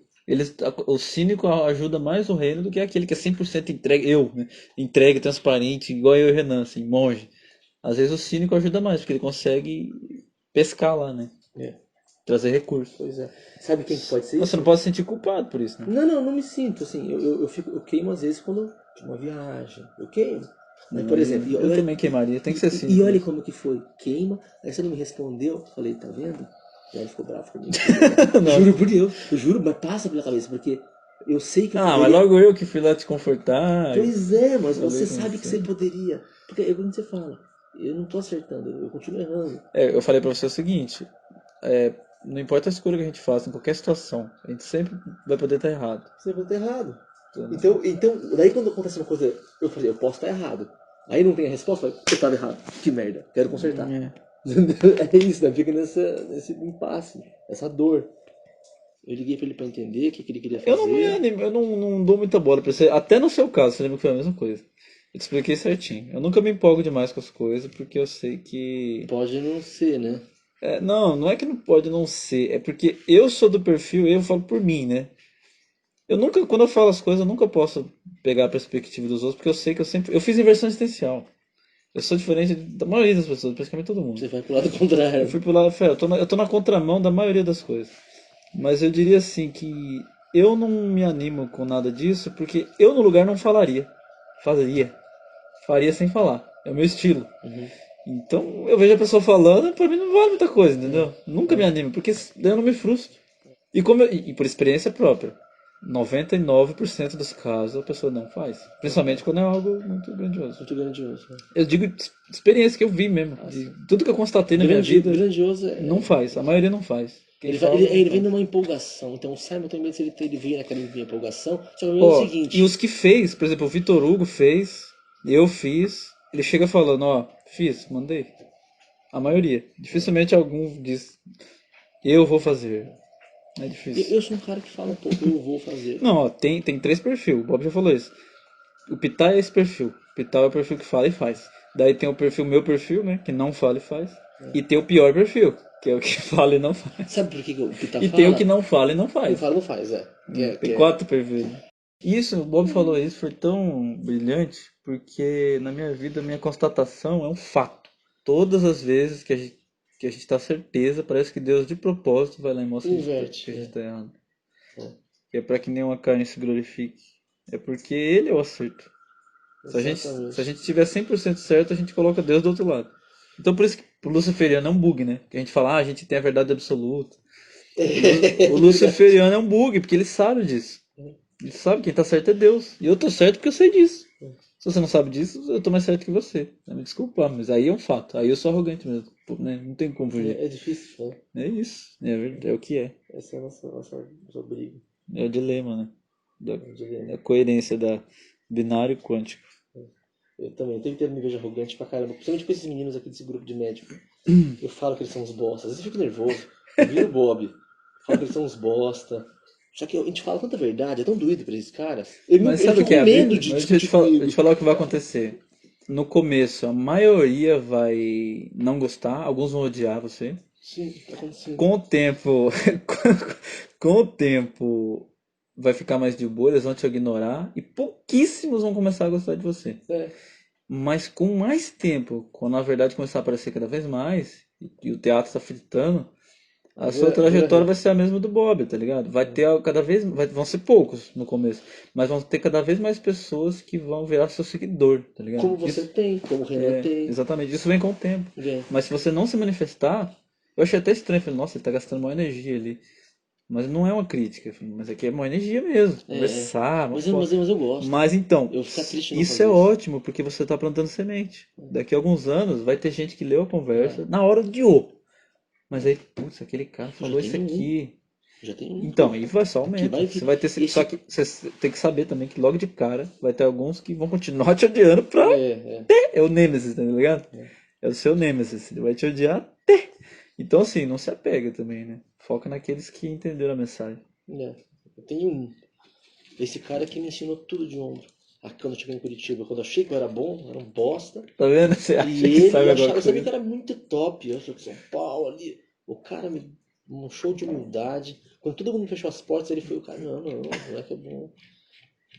O cínico ajuda mais o reino do que aquele que é 100% entregue, né? Entregue, transparente, igual eu e o Renan, assim, monge. Às vezes o cínico ajuda mais, porque ele consegue pescar lá, né? É. Trazer recursos. Pois é. Sabe quem que pode ser Mas isso? você não pode se sentir culpado por isso, né? Não me sinto assim. Eu queimo às vezes quando de uma viagem. Eu queimo. Mas, por exemplo, Eu também queimaria, tem que ser assim. e olha como que foi. Queima, aí você não me respondeu. Falei, tá vendo? E aí ele ficou bravo comigo. Eu juro por Deus. Eu juro, mas passa pela cabeça, porque eu sei que eu Ah, poderia. mas logo eu que fui lá te confortar. Pois é, mas Falei você com sabe que você. você poderia. Porque é quando você fala, eu não tô acertando, eu continuo errando. Eu falei pra você o seguinte: não importa a escolha que a gente faça, em qualquer situação, a gente sempre vai poder estar errado. Você vai estar errado. Então, daí quando acontece uma coisa, eu falei, eu posso estar errado. Aí não tem a resposta, eu estava errado. Que merda, quero consertar. É. É isso, né? Fica nesse impasse, essa dor. Eu liguei pra ele pra entender o que ele queria fazer. Eu não me animo, eu não dou muita bola pra você. Até no seu caso, você lembra que foi a mesma coisa. Eu te expliquei certinho. Eu nunca me empolgo demais com as coisas, porque eu sei que. Pode não ser, né? Não é que não pode não ser, é porque eu sou do perfil, eu falo por mim, né? Eu nunca, quando eu falo as coisas, eu nunca posso pegar a perspectiva dos outros, porque eu sei que eu fiz inversão existencial. Eu sou diferente da maioria das pessoas, praticamente todo mundo. Você vai pro lado Eu contrário. fui pro lado, eu tô na contramão da maioria das coisas. Mas eu diria assim que eu não me animo com nada disso, porque eu no lugar não falaria. Faria sem falar. É o meu estilo. Uhum. Então eu vejo a pessoa falando, pra mim não vale muita coisa, entendeu? Nunca me animo, porque daí eu não me frustro. E por experiência própria, 99% dos casos a pessoa não faz. Principalmente quando é algo muito grandioso. Muito grandioso. Né? Eu digo de experiência que eu vi mesmo. De tudo que eu constatei na minha vida, Grandioso não faz. A maioria não faz. Quem Ele, fala, não ele faz. vem numa empolgação. Então o Simon também, se ele veio naquela empolgação, só que é o seguinte. E os que fez, por exemplo, o Vitor Hugo fez, eu fiz, ele chega falando, ó, fiz, mandei. A maioria. Dificilmente algum diz, eu vou fazer. É difícil. Eu sou um cara que fala, pô, eu vou fazer. Não, ó, tem 3 perfis. O Bob já falou isso. O Pitar é esse perfil. O Pitar é o perfil que fala e faz. Daí tem o perfil, meu perfil, né? Que não fala e faz. E tem o pior perfil, que é o que fala e não faz. Sabe por que o Pita E fala? tem o que não fala e não Não faz. fala, não faz, é. Tem 4 perfis. Isso, o Bob falou isso, foi tão brilhante, porque na minha vida, a minha constatação é um fato. Todas as vezes que a gente tá certeza, parece que Deus de propósito vai lá e mostra Inverte, que a gente tá errado. É. Que é para que nenhuma carne se glorifique. É porque ele é o acerto. Se a gente tiver 100% certo, a gente coloca Deus do outro lado. Então por isso que o luciferiano é um bug, né? Que a gente fala, a gente tem a verdade absoluta. O luciferiano é um bug, porque ele sabe disso. Ele sabe que quem tá certo é Deus. E eu tô certo porque eu sei disso. Se você não sabe disso, eu tô mais certo que você. Me desculpa, mas aí é um fato. Aí eu sou arrogante mesmo. Pô, né? Não tem como fugir. É difícil, né? É isso. É verdade. É o que é. Essa é a nossa briga. É o dilema, né? É um dilema. Da coerência da binário quântico. Eu também, o tempo inteiro me vejo arrogante pra caramba. Principalmente com esses meninos aqui desse grupo de médico. Eu falo que eles são uns bosta. Às vezes eu fico nervoso. Eu viro o Bob. Falo que eles são uns bosta. Só que a gente fala tanta verdade, é tão doído pra esses caras. Mas Eles sabe o ficam que é com a medo vida? de Mas deixa discutir eu comigo. te falar o que vai acontecer. No começo, a maioria vai não gostar, alguns vão odiar você. Sim, tá acontecendo. Com o tempo, com o tempo, vai ficar mais de boa, eles vão te ignorar e pouquíssimos vão começar a gostar de você. É, Mas com mais tempo, quando na verdade começar a aparecer cada vez mais, e o teatro está fritando, a sua vira trajetória vai rei. ser a mesma do Bob, tá ligado? Vai ter cada vez, vão ser poucos no começo, mas vão ter cada vez mais pessoas que vão virar seu seguidor, tá ligado? Como você Isso, tem, como o Renan tem. exatamente, isso vem com o tempo. Vem. Mas se você não se manifestar, eu achei até estranho, falei, nossa, ele tá gastando uma energia ali. Mas não é uma crítica, falei, mas aqui é uma energia mesmo, É. conversar, uma foto. Mas eu gosto. Mas então, Eu vou ficar triste de não isso é fazer isso. ótimo, porque você está plantando semente. Daqui a alguns anos vai ter gente que leu a conversa Vai. na hora odiou. Mas aí, putz, aquele cara Eu já falou isso tenho um. aqui. Já tenho um. Então, aí vai só Que aumenta. vai Você vir. vai ter, só Esse. que você tem que saber também que logo de cara vai ter alguns que vão continuar te odiando pra. É. É o Nemesis, tá ligado? É o seu Nemesis, ele vai te odiar até. Então, assim, não se apega também, né? Foca naqueles que entenderam a mensagem. É. Eu tenho um. Esse cara que me ensinou tudo de ombro. Aqui quando eu cheguei em Curitiba, quando eu achei que eu era bom, era um bosta. Tá vendo? Você E acha que ele sabe alguma achava, eu sabia que coisa. era muito top. Eu sou de São Paulo ali. O cara me. Um show de humildade. Quando todo mundo fechou as portas, ele foi o cara. Não, o moleque é bom.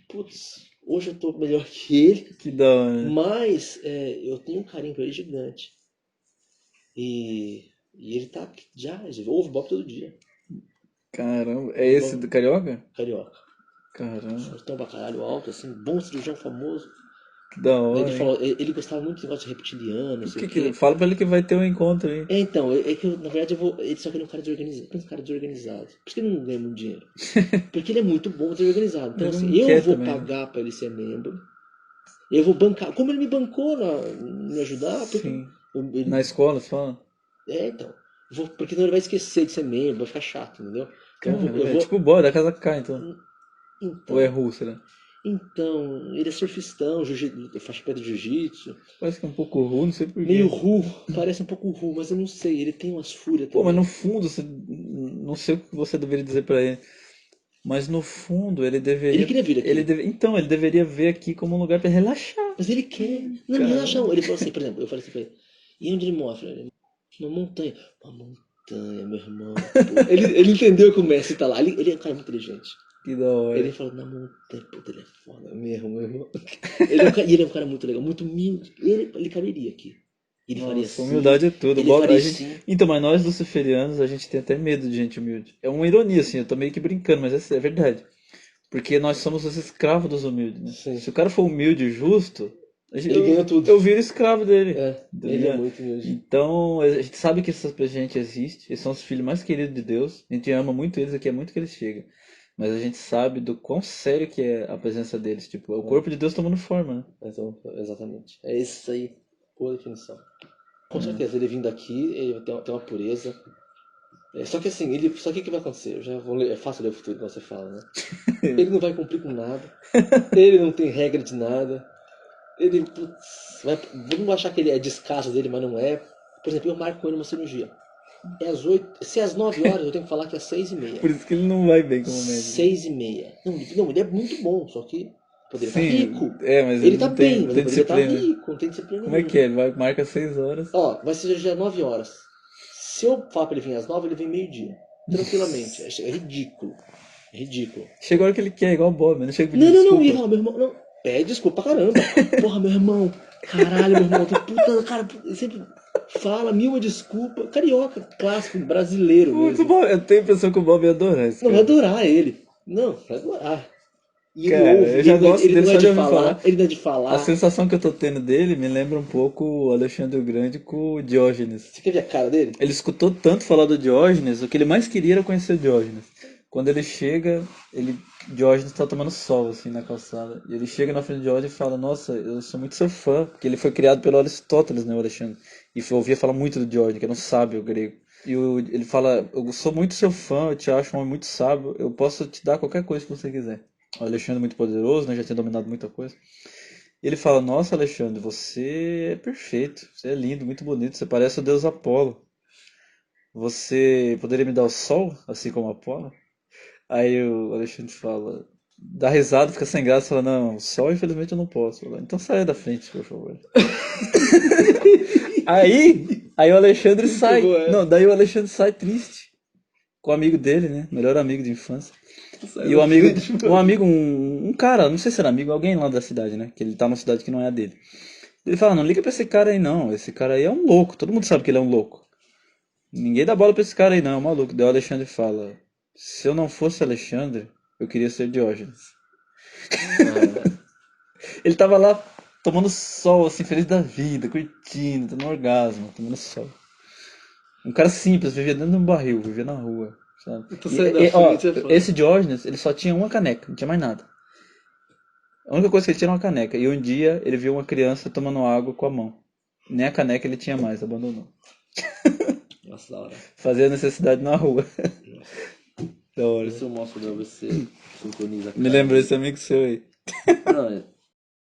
Putz, hoje eu tô melhor que ele. Que da hora, né? Mas eu tenho um carinho por ele gigante. E ele tá já, ele ouve Bob todo dia. Caramba, é Ouve esse Bob do Carioca? carioca. Caramba, Fortão pra caralho, alto, assim, bom cirurgião famoso. que da Ele hora, hein? falou, ele gostava muito de negócio de reptiliano, não O sei o que... quê. Fala pra ele que vai ter um encontro aí. Então, é que na verdade eu vou. Ele só que ele é um cara desorganizado. Um cara desorganizado. Por isso que ele não ganha muito dinheiro. Porque ele é muito bom desorganizado. Então, Ele assim, não eu quer vou também, né? pagar pra ele ser membro. Eu vou bancar. Como ele me bancou me ajudar, porque. Sim. Ele, Na escola, você fala? então. Porque senão ele vai esquecer de ser membro, vai ficar chato, entendeu? Então Cara, eu é vou. tipo o boy da Casa K, então. Ou é Então. russo, né? Então, ele é surfistão, faixa preta de jiu-jitsu. Parece que é um pouco ruim, não sei por Meio quê. ru, parece um pouco ru, mas eu não sei. Ele tem umas fúrias Pô, mas no também. fundo, você... não sei o que você deveria dizer pra ele. Mas no fundo, ele Ele deveria. queria vir aqui. Então, ele deveria ver aqui como um lugar pra relaxar. Mas ele quer. Não, não relaxa Caramba. não. Ele falou assim, por exemplo, eu falei assim pra ele. E onde ele mora? Eu falei, uma montanha. Uma montanha, meu irmão. Pô, ele entendeu que o Messi tá lá. Ele é um cara muito inteligente. Que da hora. Ele falou, na montanha, puta, ele é foda mesmo, meu irmão. Ele é um cara muito legal, muito humilde. Ele caberia aqui. Ele faria Nossa, assim, humildade é tudo. ele faria A gente... assim. Então, mas nós luciferianos, a gente tem até medo de gente humilde. É uma ironia, assim, eu tô meio que brincando, mas é verdade. Porque nós somos os escravos dos humildes, né? Sim. Se o cara for humilde e justo, Ele ganha tudo. eu viro escravo dele. É, Tá ele é ligado? muito humilde. Então, a gente sabe que essa gente existe, eles são os filhos mais queridos de Deus, a gente ama muito eles, aqui é muito que eles chegam. Mas a gente sabe do quão sério que é a presença deles, tipo, é o corpo de Deus tomando forma, né? Então, exatamente. É isso aí, boa definição. Com certeza, ele vindo aqui, ele tem uma pureza. Só que assim, só que o que vai acontecer? Eu já vou ler, é fácil ler o futuro, como você fala, né? Ele não vai cumprir com nada. Ele não tem regra de nada. Ele, putz, vamos achar que ele é descaso dele, mas não é. Por exemplo, eu marco com ele uma cirurgia. É às 8, se é às 9 horas, eu tenho que falar que é às 6h30. Por isso que ele não vai bem como médico. 6h30. Não, ele é muito bom, só que poderia estar rico. Mas Ele tá não bem, tem, mas tem ele poderia estar disciplina. rico, não tem disciplina Como é nenhuma. que é? Ele vai, marca 6 horas. Ó, vai ser já 9 horas. Se eu falar pra ele vir às 9, ele vem meio-dia. Tranquilamente. É ridículo. É ridículo. Chega a hora que ele quer, igual o Bob, mas não chega a pedir Não, desculpa. ia falar, meu irmão, não. Pede desculpa pra caramba. Porra, meu irmão. Caralho, meu irmão. Puta, cara, ele sempre fala mil desculpa. Carioca, clássico, brasileiro Putz, mesmo. eu tenho a impressão que o Bob ia adorar isso, Não, vai cara. adorar ele. Não, vai adorar. E ele Cara, ouve, eu já gosto ele dele não só é de de ouvir falar, falar. ele não é de A falar. sensação que eu tô tendo dele me lembra um pouco o Alexandre o Grande com o Diógenes. Você quer ver a cara dele? Ele escutou tanto falar do Diógenes, o que ele mais queria era conhecer o Diógenes. Quando ele chega, Diógenes tá tomando sol, assim, na calçada. E ele chega na frente de Diógenes e fala, nossa, eu sou muito seu fã, porque ele foi criado pelo Aristóteles, né, o Alexandre. E eu ouvia falar muito do Diógenes, que era um sábio grego. E ele fala, eu sou muito seu fã, eu te acho um homem muito sábio, eu posso te dar qualquer coisa que você quiser. O Alexandre é muito poderoso, né, já tinha dominado muita coisa. E ele fala, nossa, Alexandre, você é perfeito, você é lindo, muito bonito, você parece o deus Apolo. Você poderia me dar o sol, assim como Apolo? Aí o Alexandre fala, dá risada, fica sem graça, fala, não, só infelizmente eu não posso. Fala, então saia da frente, por favor. Aí o Alexandre Muito sai. boa Não, essa. daí o Alexandre sai triste com o amigo dele, né? Melhor amigo de infância. Sai E o da amigo, frente, um mano. amigo, um cara, não sei se era amigo, alguém lá da cidade, né? Que ele tá numa cidade que não é a dele. Ele fala, não liga pra esse cara aí não, esse cara aí é um louco, todo mundo sabe que ele é um louco. Ninguém dá bola pra esse cara aí não, é um maluco. Daí o Alexandre fala, se eu não fosse Alexandre, eu queria ser Diógenes. Ah, Ele tava lá tomando sol, assim, feliz da vida, curtindo, tendo um orgasmo, tomando sol. Um cara simples, vivia dentro de um barril, vivia na rua, sabe? eu tô E, saindo da ó, frente, é foda. esse Diógenes, ele só tinha uma caneca, não tinha mais nada. A única coisa que ele tinha era uma caneca. E um dia ele viu uma criança tomando água com a mão. Nem a caneca ele tinha mais, abandonou. Nossa, da hora. Fazia necessidade na rua. Nossa. Da Vê hora. se eu mostro pra você. Sincroniza a Me cara lembrou dele. esse amigo seu aí. Não,